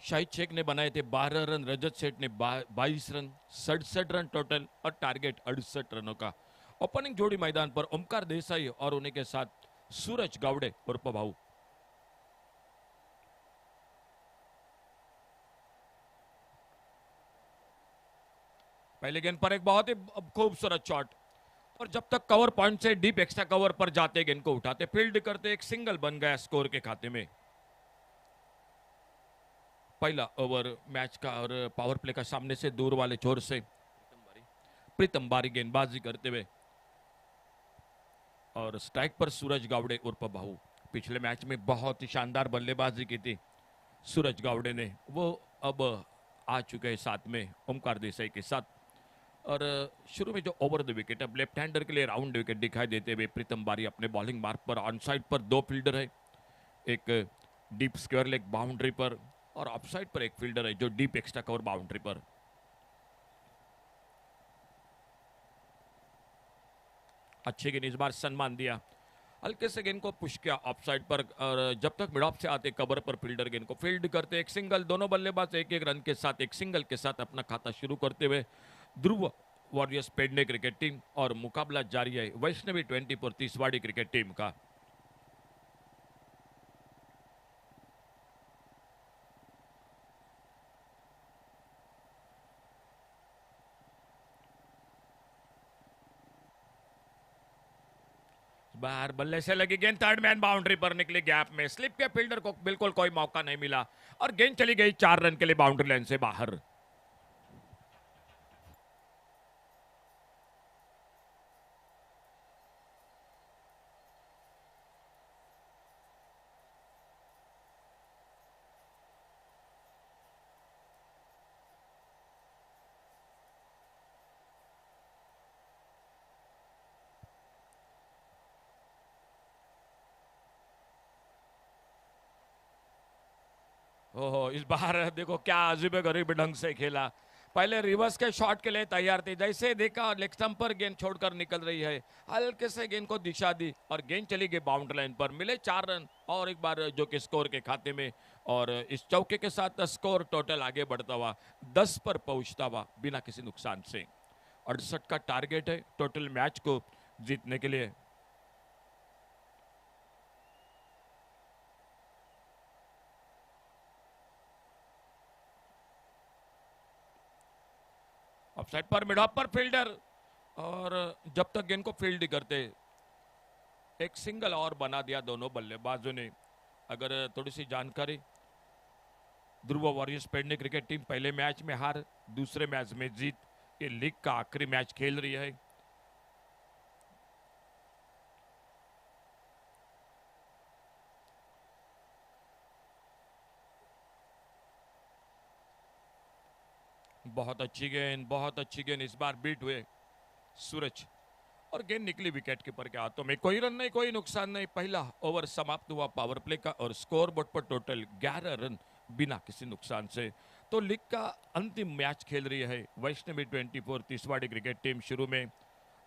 S1: शाहिद शेख ने बनाए थे 12 रन, रजत सेठ ने 22 रन, 67 रन टोटल और टारगेट 68 रनों का। ओपनिंग जोड़ी मैदान पर ओमकार देसाई और उन्हीं के साथ सूरज गावड़े उर्फ भाऊ। पहले गेंद पर एक बहुत ही खूबसूरत शॉट, और जब तक कवर पॉइंट से डीप एक्स्ट्रा कवर पर जाते गेंद को उठाते फील्ड करते, एक सिंगल बन गया स्कोर के खाते में। पहला ओवर मैच का और पावर प्ले का सामने से दूर वाले छोर से प्रीतम बारी गेंदबाजी करते हुए, और स्ट्राइक पर सूरज गावड़े उर्फ बाहू। पिछले मैच में बहुत ही शानदार बल्लेबाजी की थी सूरज गावड़े ने, वो अब आ चुके हैं साथ में ओमकार देसाई के साथ। और शुरू में जो ओवर द विकेट, अब लेफ्ट हैंडर के लिए राउंड विकेट दिखाई देते हुए प्रीतम बारी अपने बॉलिंग मार्क पर। ऑन साइड पर दो फील्डर है, एक डीप स्क्वायर लेग बाउंड्री पर और ऑफ साइड पर एक फील्डर है जो डीप एक्स्ट्रा कवर बाउंड्री पर। अच्छे गेंद, इस बार सम्मान दिया, हल्के से गेंद को पुश किया ऑफ साइड पर, और जब तक मिड ऑफ से आते कवर पर फील्डर गेंद को फील्ड करते, एक सिंगल। दोनों बल्लेबाज एक एक रन के साथ एक सिंगल के साथ अपना खाता शुरू करते हुए ध्रुव वॉरियर्स पेडने क्रिकेट टीम, और मुकाबला जारी है वैष्णवी 24 तिसवाड़ी क्रिकेट टीम का। बाहर बल्ले से लगी गेंद, थर्ड मैन बाउंड्री पर निकली, गैप में स्लिप के फील्डर को बिल्कुल कोई मौका नहीं मिला और गेंद चली गई 4 रन के लिए बाउंड्री लाइन से बाहर। ओहो, इस बार देखो क्या अजीब गरीब ढंग से खेला। पहले रिवर्स के शॉट के लिए तैयार थे, जैसे देखा लेग स्टंप पर गेंद छोड़कर निकल रही है, हल्के से गेंद को दिशा दी और गेंद चली गई बाउंड्री लाइन पर। मिले 4 रन और एक बार जो कि स्कोर के खाते में, और इस चौके के साथ स्कोर टोटल आगे बढ़ता हुआ 10 पर पहुंचता हुआ बिना किसी नुकसान से। 68 का टारगेट है टोटल मैच को जीतने के लिए। ऑफसाइड पर मिड ऑफ पर फील्डर, और जब तक गेंद को फील्ड करते एक सिंगल और बना दिया दोनों बल्लेबाजों ने। अगर थोड़ी सी जानकारी, ध्रुव वॉरियर्स पेडने क्रिकेट टीम पहले मैच में हार, दूसरे मैच में जीत, ये लीग का आखिरी मैच खेल रही है। बहुत अच्छी गेंद, बहुत अच्छी गेंद, इस बार बीट हुए सूरज और गेंद निकली विकेट कीपर के हाथों में। कोई रन नहीं, कोई नुकसान नहीं। पहला ओवर समाप्त हुआ पावर प्ले का और स्कोर बोर्ड पर टोटल 11 रन बिना किसी नुकसान से। तो लीग का अंतिम मैच खेल रही है वैष्णवी 24 तिसवाड़ी क्रिकेट टीम। शुरू में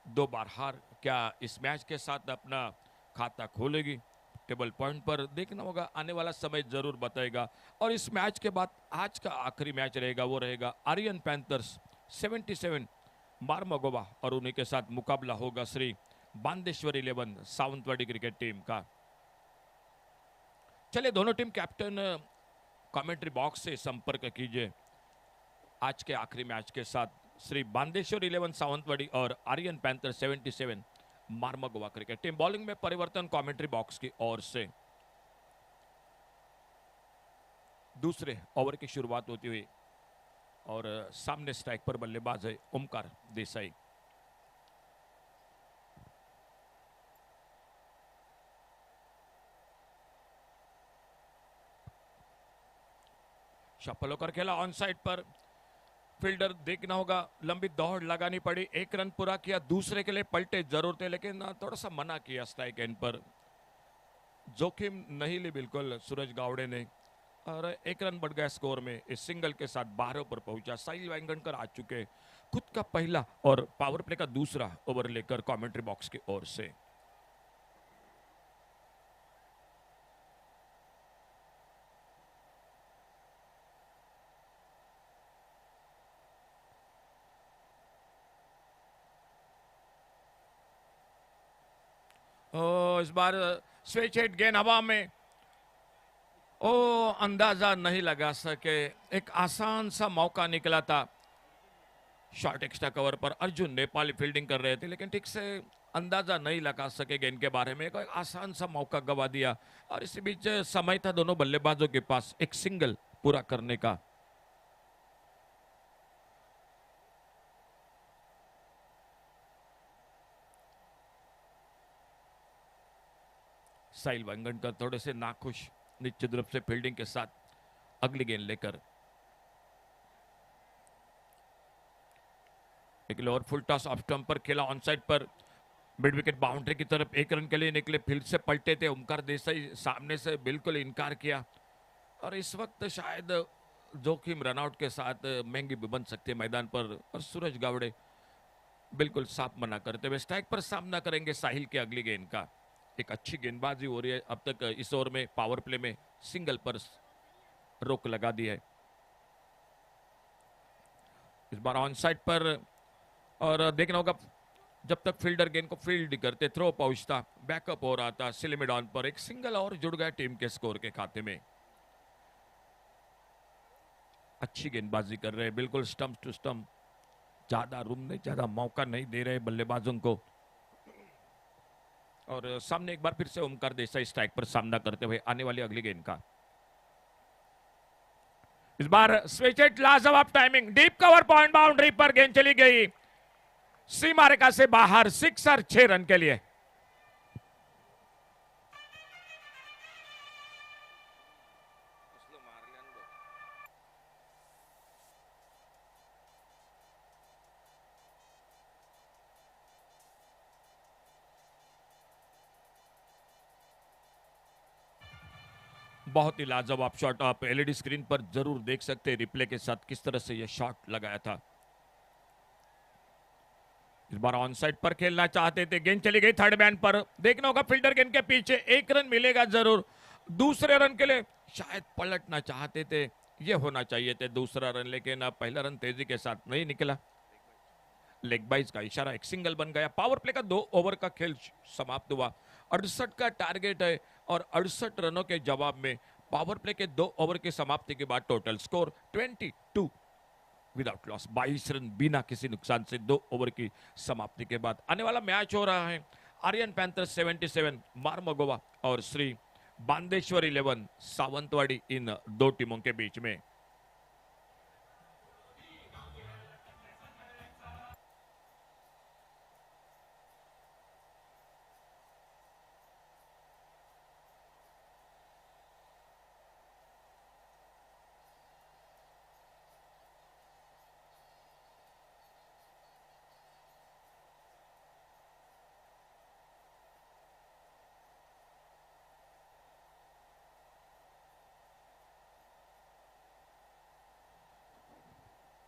S1: 2 बार हार, क्या इस मैच के साथ अपना खाता खोलेगी? टेबल पॉइंट पर देखना होगा, आने वाला समय जरूर बताएगा। और इस मैच के बाद आज का आखिरी मैच रहेगा, वो रहेगा आर्यन पैंथर्स 77 मारमगोवा, और उन्हीं के साथ मुकाबला होगा श्री बांदेश्वर 11 सावंतवाड़ी क्रिकेट टीम का। चलिए दोनों टीम कैप्टन कमेंट्री बॉक्स से संपर्क कीजिए आज के आखिरी मैच के साथ। श्री बांदेश्वर 11 सावंतवाड़ी और Aryan Panther 77 Mormugao cricket team. Bowling में परिवर्तन कमेंट्री बॉक्स की ओर से। दूसरे ओवर की शुरुआत होती हुई और सामने स्ट्राइक पर बल्लेबाज है ओमकार देसाई। शफल होकर खेला ऑन साइड पर, फील्डर देखना होगा, लंबी दौड़ लगानी पड़ी, 1 रन पूरा किया। दूसरे के लिए पलटे जरूर थे, लेकिन थोड़ा सा मना किया स्ट्राइक एंड पर, जोखिम नहीं ली बिल्कुल सूरज गावड़े ने, और 1 रन बढ़ गया स्कोर में। इस सिंगल के साथ 12 पर पहुंचा। साहिल वेंगणकर आ चुके खुद का पहला और पावर प्ले का दूसरा ओवर लेकर कमेंट्री बॉक्स की ओर से। इस बार स्विच हिट गेंद हवा में, ओ अंदाजा नहीं लगा सके, एक आसान सा मौका निकला था। शॉर्ट एक्स्ट्रा कवर पर अर्जुन नेपाली फील्डिंग कर रहे थे, लेकिन ठीक से अंदाजा नहीं लगा सके गेंद के बारे में। एक आसान सा मौका गवा दिया और इसी बीच समय था दोनों बल्लेबाजों के पास एक सिंगल पूरा करने का। साहिल वेंगणकर थोड़े से नाखुश निश्चित रूप से फील्डिंग के साथ अगली गेंद लेकर। एक lower full toss off stump पर खेला, ऑन साइड पर मिड विकेट बाउंड्री की तरफ 1 रन के लिए निकले, फील्ड से पलटे थे। ओमकार देसाई सामने से बिल्कुल इनकार किया और इस वक्त शायद जोखिम रनआउट के साथ महंगी भी बन सकती है मैदान पर। और सूरज गावड़े बिल्कुल साफ मना करते हुए स्ट्राइक पर सामना करेंगे साहिल के अगली गेंद का। एक अच्छी गेंदबाजी हो रही है अब तक इस ओवर में, पावर प्ले में सिंगल पर रोक लगा दी है। इस बार ऑन साइड पर, और देखना होगा जब तक फील्डर गेंद को फील्ड करते, थ्रो पहुंचता, बैकअप हो रहा था, सिलिमिड ऑन पर एक सिंगल और जुड़ गया टीम के स्कोर के खाते में। अच्छी गेंदबाजी कर रहे हैं, बिल्कुल स्टंप टू स्टंप, ज्यादा रूम नहीं, ज्यादा मौका नहीं दे रहे बल्लेबाजों को। और सामने एक बार फिर से ओमकार देसाई स्ट्राइक पर सामना करते हुए आने वाली अगली गेंद का। इस बार स्विच हिट, लाजवाब timing, deep cover point boundary पर गेंद चली गई सीमा रेखा से बाहर, सिक्सर 6 रन के लिए। बहुत ही लाजवाब शॉट, आप एलईडी स्क्रीन पर जरूर देख सकते हैं रिप्ले के साथ किस तरह से यह शॉट लगाया था। इस बार ऑन साइड पर खेलना चाहते थे, गेंद चली गई थर्ड मैन पर। देखना होगा फील्डर गेंद के पीछे, 1 रन मिलेगा जरूर। दूसरे रन के लिए शायद पलटना चाहते थे, ये होना चाहिए थे दूसरा रन, लेकिन अब पहला रन तेजी के साथ नहीं निकला। लेग बाइज का इशारा, एक सिंगल बन गया। पावर प्ले का 2 ओवर का खेल समाप्त हुआ। 68 का टारगेट है और 68 रनों के जवाब में पावर प्ले के 2 ओवर की समाप्ति के बाद total score 22 without loss, 22 run बिना किसी नुकसान से 2 ओवर की समाप्ति के बाद। आने वाला मैच हो रहा है आर्यन पैंथर्स 77 मारमगोवा और श्री बांदेश्वर 11 सावंतवाड़ी, इन 2 टीमों के बीच में।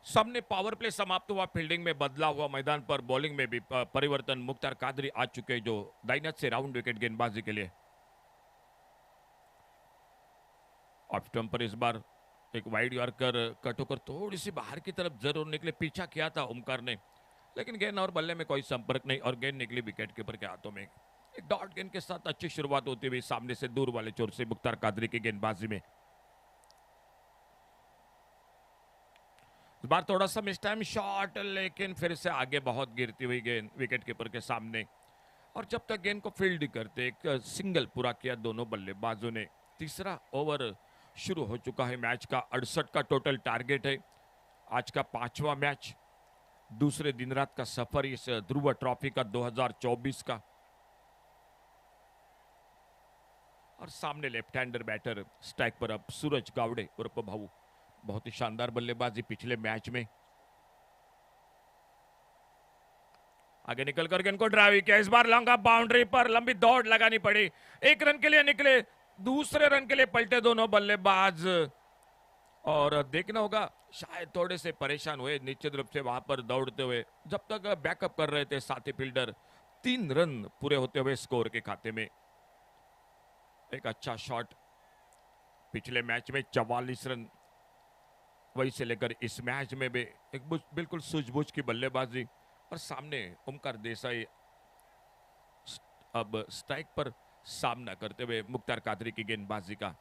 S1: सामने पावर प्ले समाप्त हुआ, फील्डिंग में बदला हुआ मैदान पर, बॉलिंग में भी परिवर्तन। मुख्तार कादरी आ चुके हैं जो दाहिने से राउंड विकेट गेंदबाजी के लिए। ऑफ स्टंप पर इस बार एक वाइड यॉर्कर कट होकर थोड़ी सी बाहर की तरफ जरूर निकले, पीछा किया था ओमकार ने, लेकिन गेंद और बल्ले में कोई संपर्क नहीं और गेंद निकली विकेट कीपर के हाथों में। एक डॉट गेंद के साथ अच्छी शुरुआत होती हुई सामने से दूर वाले छोर से मुख्तार कादरी की गेंदबाजी में। इस बार थोड़ा सा मिस टाइम शॉट, लेकिन फिर से आगे बहुत गिरती हुई गेंद विकेट कीपर के सामने। और जब तक गेंद को फील्ड करते, एक सिंगल पूरा किया दोनों बल्लेबाजों ने। तीसरा ओवर शुरू हो चुका है मैच का। 68 का टोटल टारगेट है। आज का 5वां मैच, दूसरे दिन रात का सफर इस ध्रुव ट्रॉफी का 2024 का। और सामने लेफ्ट हैंडर बैटर स्ट्राइक पर अब सूरज गावड़े उर्फ भाऊ, बहुत ही शानदार बल्लेबाजी पिछले मैच में। आगे निकल करके इनको ड्राइव किया, इस बार लॉन्ग ऑफ बाउंड्री पर लंबी दौड़ लगानी पड़ी। 1 रन के लिए निकले, दूसरे रन के लिए पलटे दोनों बल्लेबाज। और देखना होगा शायद थोड़े से परेशान हुए निश्चित रूप से वहां पर दौड़ते हुए, जब तक बैकअप कर रहे थे साथी फील्डर। 3 रन पूरे होते हुए स्कोर के खाते में। एक अच्छा शॉट, पिछले मैच में 44 रन, वही से लेकर इस मैच में भी एक बिल्कुल सूझबूझ की बल्लेबाजी। और सामने ओमकार देसाई अब स्ट्राइक पर सामना करते हुए मुख्तार कादरी की गेंदबाजी का।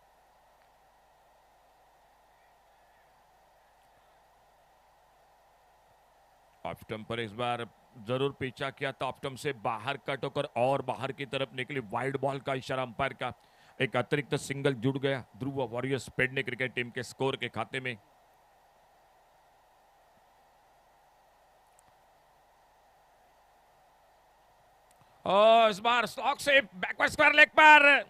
S1: ऑफ स्टंप पर इस बार जरूर पीछा किया था, ऑफ स्टंप से बाहर कट होकर और बाहर की तरफ निकली, वाइड बॉल का इशारा अंपायर का। एक अतिरिक्त सिंगल जुड़ गया ध्रुव वॉरियर्स पेडने क्रिकेट टीम के स्कोर के खाते में। और इस बार स्टॉक से बैकवर्ड स्क्वायर लेग पर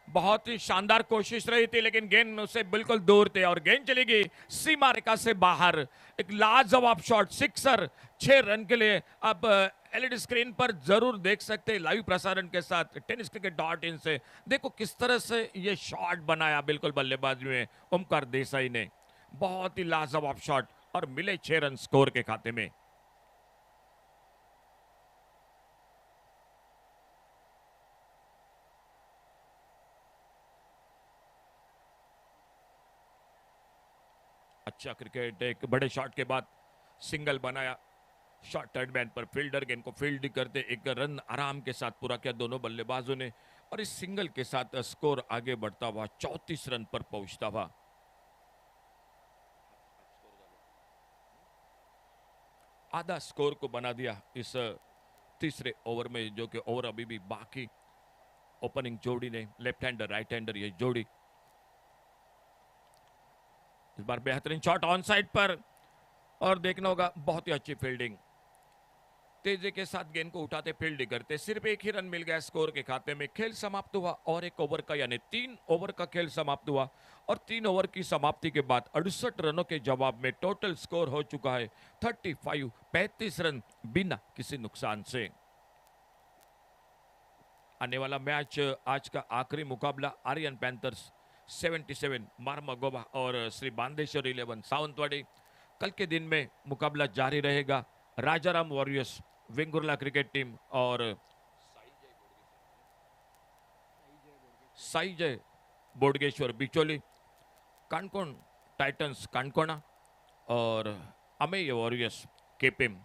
S1: बहुत ही शानदार कोशिश रही थी, लेकिन गेंद उससे बिल्कुल दूर थे और गेंद चली गई सीमा रेखा से बाहर। एक लाजवाब शॉट, सिक्सर, 6 रन के लिए। अब एलईडी स्क्रीन पर जरूर देख सकते हैं लाइव प्रसारण के साथ TennisCricket.in से। देखो किस तरह से ये शॉट बनाया बिल्कुल बल्लेबाजी में ओमकार देसाई ने। बहुत ही लाजवाब शॉट और मिले 6 रन स्कोर के खाते में। अच्छा क्रिकेट, एक बड़े शॉट के बाद सिंगल बनाया, शॉट थर्ड मैन पर फील्डर गेंद को फील्ड करते एक रन आराम के साथ पूरा किया दोनों बल्लेबाजों ने, और इस सिंगल के साथ स्कोर आगे बढ़ता हुआ 34 रन पर पहुंचता हुआ। आधा स्कोर को बना दिया इस तीसरे ओवर में, जो कि ओवर अभी भी बाकी। ओपनिंग जोड़ी ने, लेफ्ट हैंडर राइट हैंडर ये जोड़ी। इस बार बेहतरीन शॉट ऑन साइड पर, और देखना होगा बहुत ही अच्छी फील्डिंग। तेजी के साथ गेंद को उठाते फील्ड करते, सिर्फ एक ही रन मिल गया स्कोर के खाते में। खेल समाप्त हुआ और एक ओवर का, यानी 3 ओवर का खेल समाप्त हुआ, और 3 ओवर की समाप्ति के बाद 68 रनों के जवाब में टोटल स्कोर हो चुका है 35 रन बिना किसी नुकसान से। आने वाला मैच, आज का आखिरी मुकाबला आर्यन पैंथर्स 77 मारमगोवा और श्री बांदेश्वर 11 सावंतवाड़ी। कल के दिन में मुकाबला जारी रहेगा Rajaram warriors Vengurla cricket team और साईजय बोडगेश्वर बिचोली, कानकोण टाइटंस कानकोना और अमेय वॉरियर्स केपिम।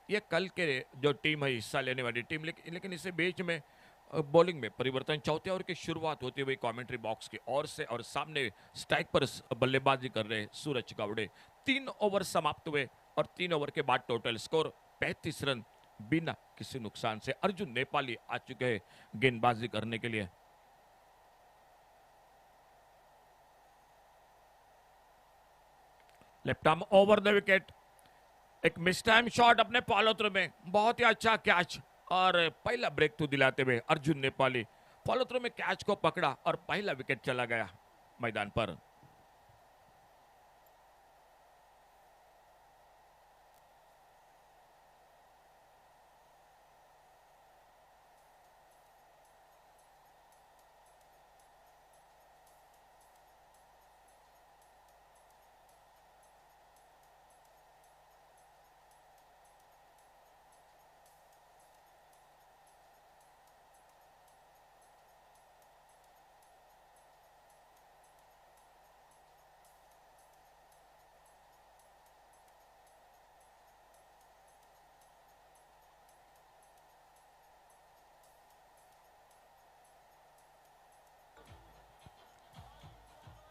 S1: ये कल के जो टीम है हिस्सा लेने वाली टीम। लेकिन इससे बीच में बॉलिंग में परिवर्तन, चौथे ओवर की शुरुआत होती हुई कमेंट्री बॉक्स की ओर से, और सामने स्ट्राइक पर बल्लेबाजी कर रहे सूरज गावड़े। 3 ओवर समाप्त हुए और 3 ओवर के बाद टोटल स्कोर 35 रन बिना किसी नुकसान से। अर्जुन नेपाली आ चुके हैं गेंदबाजी करने के लिए। Left arm over the wicket, एक मिस टाइम शॉट अपने फॉलोथ्रू में, बहुत ही अच्छा कैच और पहला ब्रेक थ्रू दिलाते हुए अर्जुन नेपाली फॉलोथ्रू में कैच को पकड़ा और पहला विकेट चला गया मैदान पर।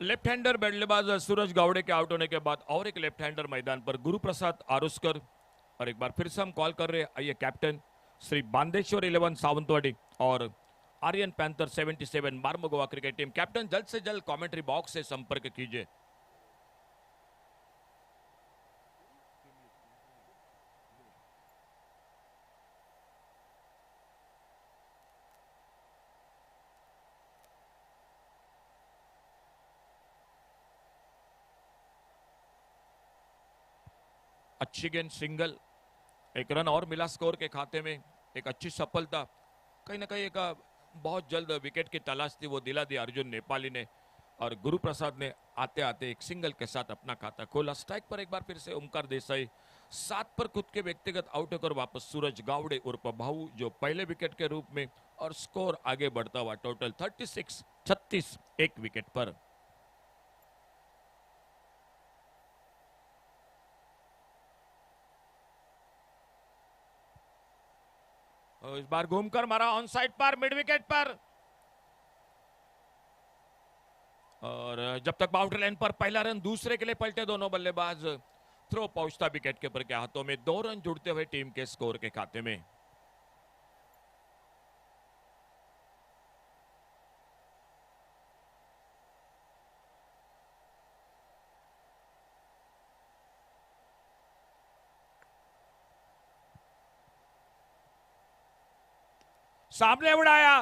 S1: लेफ्ट हैंडर बल्लेबाज सूरज गावड़े के आउट होने के बाद और एक लेफ्ट हैंडर मैदान पर गुरु प्रसाद आरुस्कर, और एक बार फिर से हम कॉल कर रहे हैं, आइए कैप्टन श्री बांदेश्वर 11 सावंतवाड़ी और Aryan Panther 77 Mormugao cricket team. Captain जल्द से जल्द कमेंट्री बॉक्स से संपर्क कीजिए। अच्छी गेंद सिंगल, एक रन और मिला स्कोर के खाते में, एक अच्छी सफलता। कहीं ना कहीं एक बहुत जल्द विकेट की तलाश थी, वो दिला दी अर्जुन नेपाली ने, और गुरु प्रसाद ने आते आते एक सिंगल के साथ अपना खाता खोला। स्ट्राइक पर एक बार फिर से ओमकार देसाई, 7 पर खुद के व्यक्तिगत आउट होकर वापस सूरज गावड़े उर्फ भाऊ जो पहले विकेट के रूप में, और स्कोर आगे बढ़ता हुआ टोटल 36 एक विकेट पर। तो इस बार घूमकर मारा ऑन साइड पर, मिड विकेट पर। और जब तक बाउंड्री लाइन पर पहला रन दूसरे के लिए पलटे दोनों बल्लेबाज, थ्रो पहुंचता विकेट कीपर के हाथों में, 2 रन जुड़ते हुए टीम के स्कोर के खाते में। सामने उड़ाया,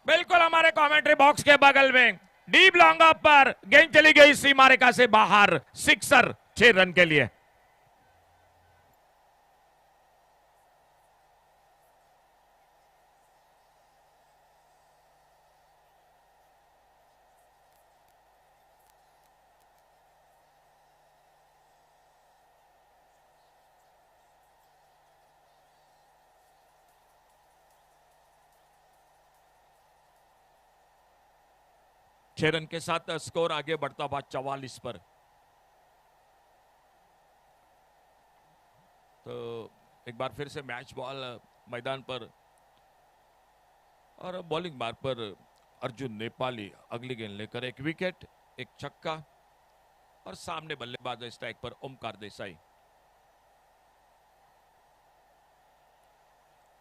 S1: बिल्कुल हमारे कमेंट्री बॉक्स के बगल में, डीप लॉन्ग ऑफ पर गेंद चली गई सीमा रेखा से बाहर, सिक्सर 6 रन के लिए। छह रन के साथ स्कोर आगे बढ़ता हुआ 44 पर। तो एक बार फिर से मैच बॉल मैदान पर और बॉलिंग मार्ग पर अर्जुन नेपाली अगली गेंद लेकर, एक विकेट, एक छक्का और सामने बल्लेबाज स्ट्राइक पर ओमकार देसाई।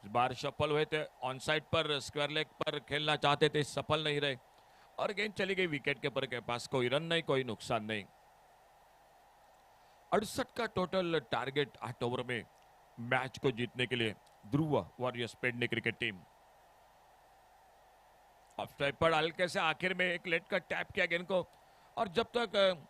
S1: इस बार सफल हुए थे, ऑन साइड पर स्क्वायर लेग पर खेलना चाहते थे, सफल नहीं रहे और गेंद चली गई विकेट कीपर के पास। कोई रन नहीं, कोई नुकसान नहीं। 68 का टोटल टारगेट 8 ओवर में मैच को जीतने के लिए Dhruv Warriors Pedne cricket team. Off strike पर हल्के से आखिर में एक लेट का टैप किया गेंद को, और जब तक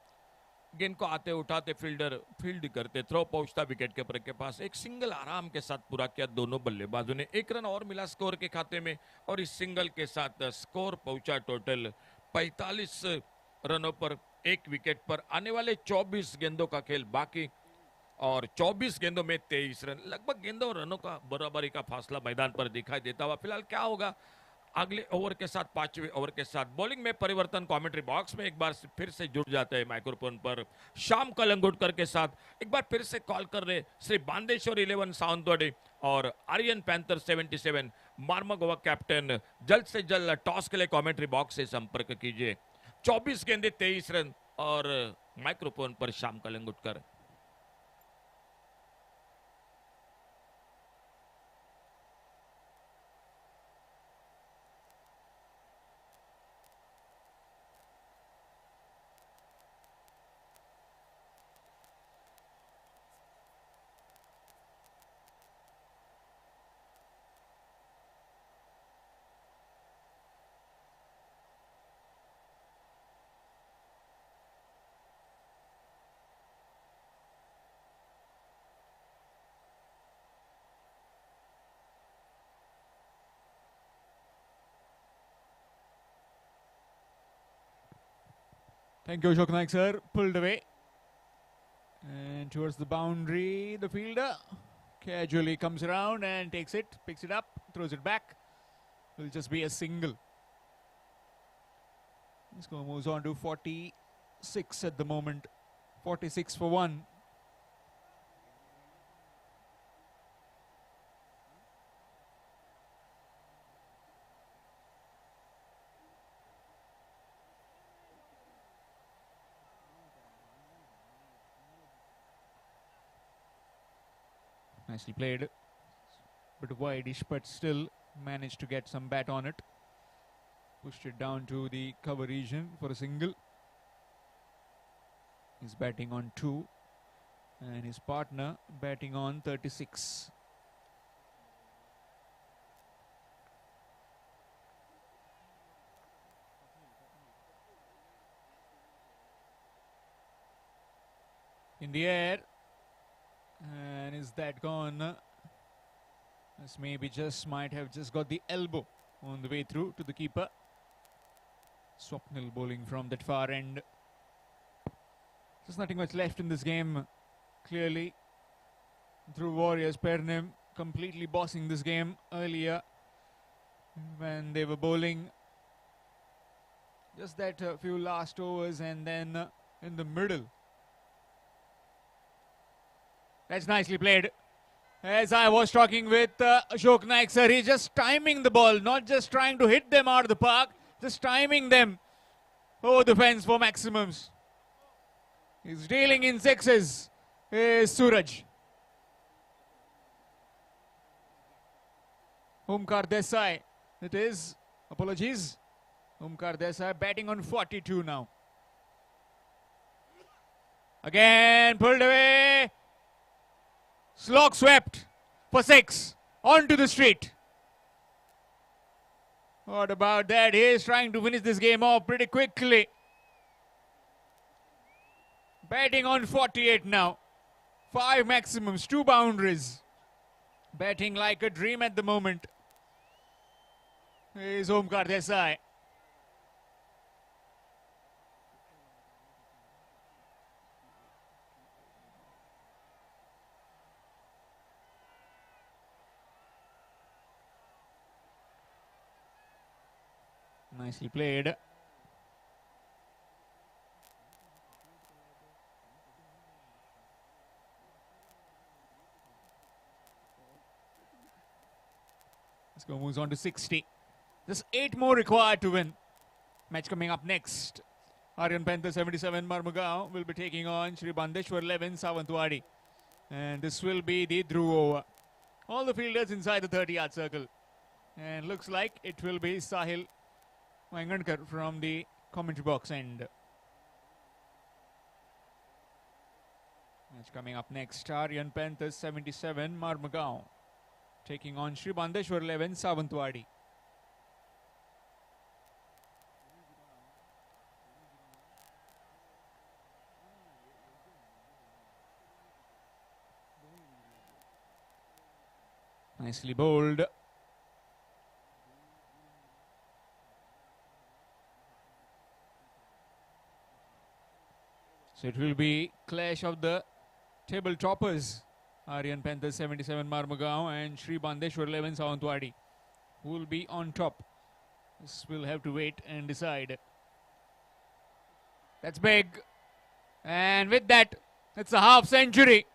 S1: गेंद को आते उठाते फील्डर फील्ड करते, थ्रो पहुंचता विकेट कीपर के पास। एक सिंगल आराम के साथ पूरा किया दोनों बल्लेबाजों ने, 1 रन और मिला स्कोर के खाते में और इस सिंगल के साथ स्कोर पहुंचा टोटल 45 रनों पर, 1 विकेट पर। आने वाले 24 गेंदों का खेल बाकी और 24 गेंदों में 23 रन, लगभग गेंदों और रनों का बराबरी का फासला मैदान पर दिखाई देता हुआ। फिलहाल क्या होगा अगले ओवर के साथ, 5वें ओवर के साथ बॉलिंग में परिवर्तन। कमेंट्री बॉक्स में एक बार फिर से जुड़ जाते हैं माइक्रोफोन पर श्याम कलंगुटकर के साथ। एक बार फिर से कॉल कर रहे श्री बांदेश्वर 11 सावंतवाड़ी और आर्यन पैंथर 77 मार्मगोवा कैप्टन। जल्द से जल्द टॉस के लिए कमेंट्री बॉक्स से संपर्क कीजिए। 24 गेंदे 23 रन और माइक्रोफोन पर Shyam Calangutkar.
S3: Thank you, Ashok Naik, sir. Pulled away. And towards the boundary, the fielder casually comes around and takes it, picks it up, throws it back. Will just be a single. The score moves on to 46 at the moment. 46 for 1. Nicely played. Bit wide-ish, but still managed to get some bat on it. Pushed it down to the cover region for a single. He's batting on 2. And his partner batting on 36. In the air. And is that gone? This maybe might have just got the elbow on the way through to the keeper. Swapnil bowling from that far end. There's nothing much left in this game. Clearly, Dhruv Warriors Pedne completely bossing this game earlier when they were bowling. Just that few last overs and then in the middle. That's nicely played. As I was talking with Ashok Naik sir, he's just timing the ball, not just trying to hit them out of the park, just timing them over the fence for maximums. He's dealing in sixes, is Suraj. Omkar Desai, it is, apologies. Omkar Desai batting on 42 now. Again pulled away. Slog swept for 6. Onto the street. What about that? He is trying to finish this game off pretty quickly. Batting on 48 now. 5 maximums, 2 boundaries. Batting like a dream at the moment. Is Omkar Desai. Nicely played. Score moves on to 60. Just 8 more required to win. Match coming up next. Aryan Panther 77 Marmugao will be taking on Shri Bandeshwar 11 Savantwadi. And this will be the Dhruv over. All the fielders inside the 30-yard circle. And looks like it will be Sahil Mangankar from the commentary box end. Match coming up next. Aryan Panthers 77 Marmugao taking on Shri Bandeshwar 11 Savantwadi. Nicely bowled. So it will be clash of the table toppers. Aryan Panthers 77 Marmugao and Shri Bandeshwar 11 Savantwadi who will be on top. This will have to wait and decide. That's big. And with that, it's a half century.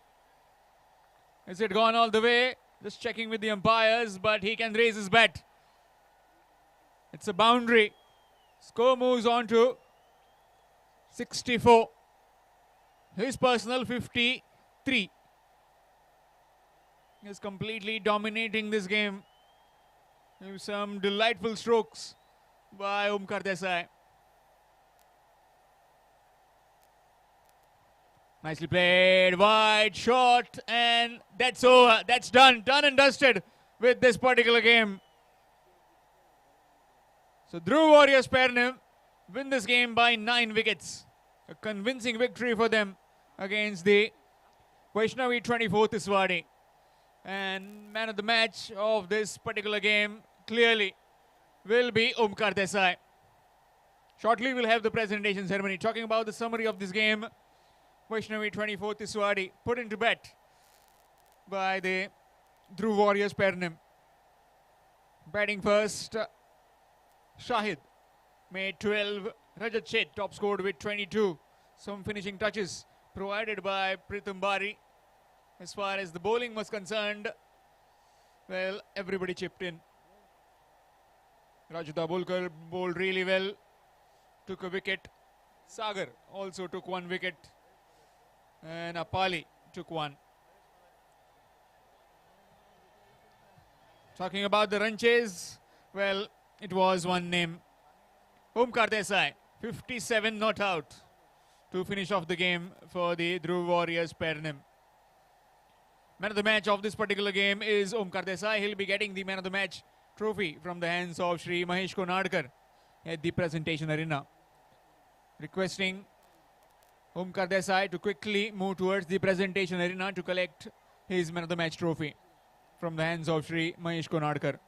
S3: Is it gone all the way? Just checking with the umpires, but he can raise his bat. It's a boundary. Score moves on to 64. His personal 53. Is completely dominating this game. Some delightful strokes by Omkar Desai. Nicely played, wide shot, and that's over. That's done and dusted with this particular game. So Dhruv Warriors Pedne win this game by 9 wickets. A convincing victory for them against the Vaishnavi 24 Tiswadi. And man of the match of this particular game clearly will be Omkar Desai. Shortly we'll have the presentation ceremony. Talking about the summary of this game, Vaishnavi 24 Tiswadi put into bet by the Dhruv Warriors Pedne. Batting first, Shahid made 12. Rajat Shet top scored with 22. Some finishing touches provided by Pritham Bari. As far as the bowling was concerned, well, everybody chipped in. Raju Dabholkar bowled really well, took a wicket. Sagar also took 1 wicket. And Apali took 1. Talking about the run chase, well, it was one name. Omkar Desai, 57 not out to finish off the game for the Dhruv Warriors Pedne. Man of the match of this particular game is Omkar Desai. He'll be getting the man of the match trophy from the hands of Shri Mahesh Konadkar at the presentation arena. Requesting Omkar Desai to quickly move towards the presentation arena to collect his man of the match trophy from the hands of Shri Mahesh Konadkar.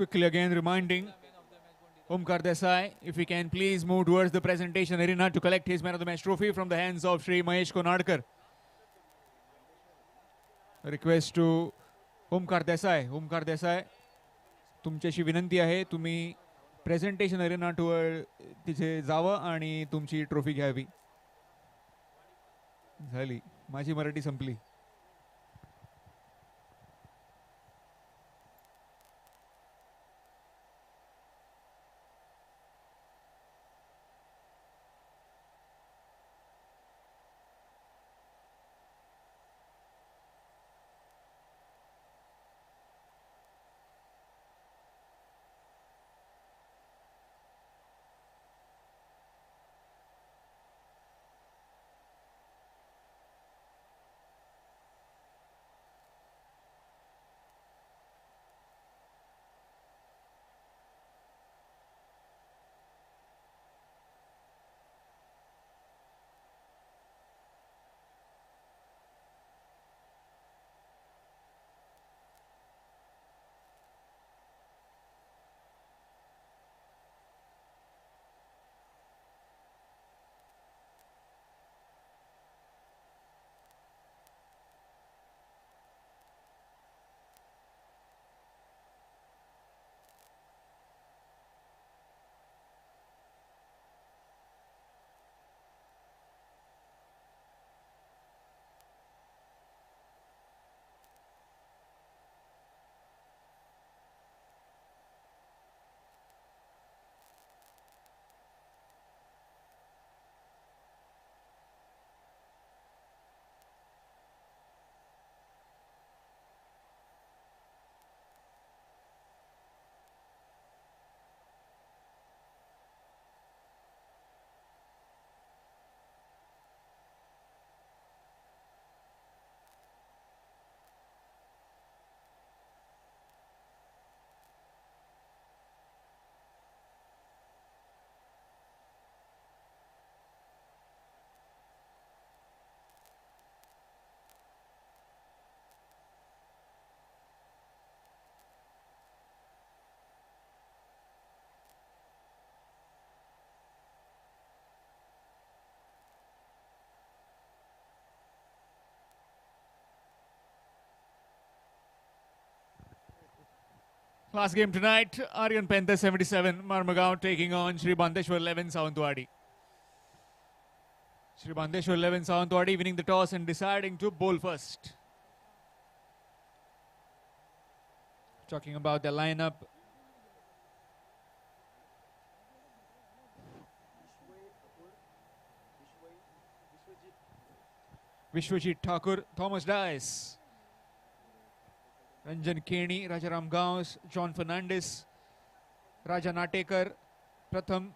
S3: Quickly again reminding Omkar Desai, if he can please move towards the presentation arena to collect his man of the match trophy from the hands of Shri Mahesh Konadkar. A request to Omkar Desai. Omkar Desai, तुमच्याशी विनंती आहे तुम्ही presentation Arena टूवर तिथे जावं आणि तुमची trophy घ्यावी. झाली माझी मराठी संपली. Last game tonight, Aryan Panther 77, Marmagaon taking on Shri Bandeshwar 11 Sawantwadi. Shri Bandeshwar 11 Sawantwadi winning the toss and deciding to bowl first. Talking about their lineup. Vishwajit Thakur, Thomas Dice, Ranjan Keni, Rajaram Gaus, John Fernandez, Raja Natekar, Pratham,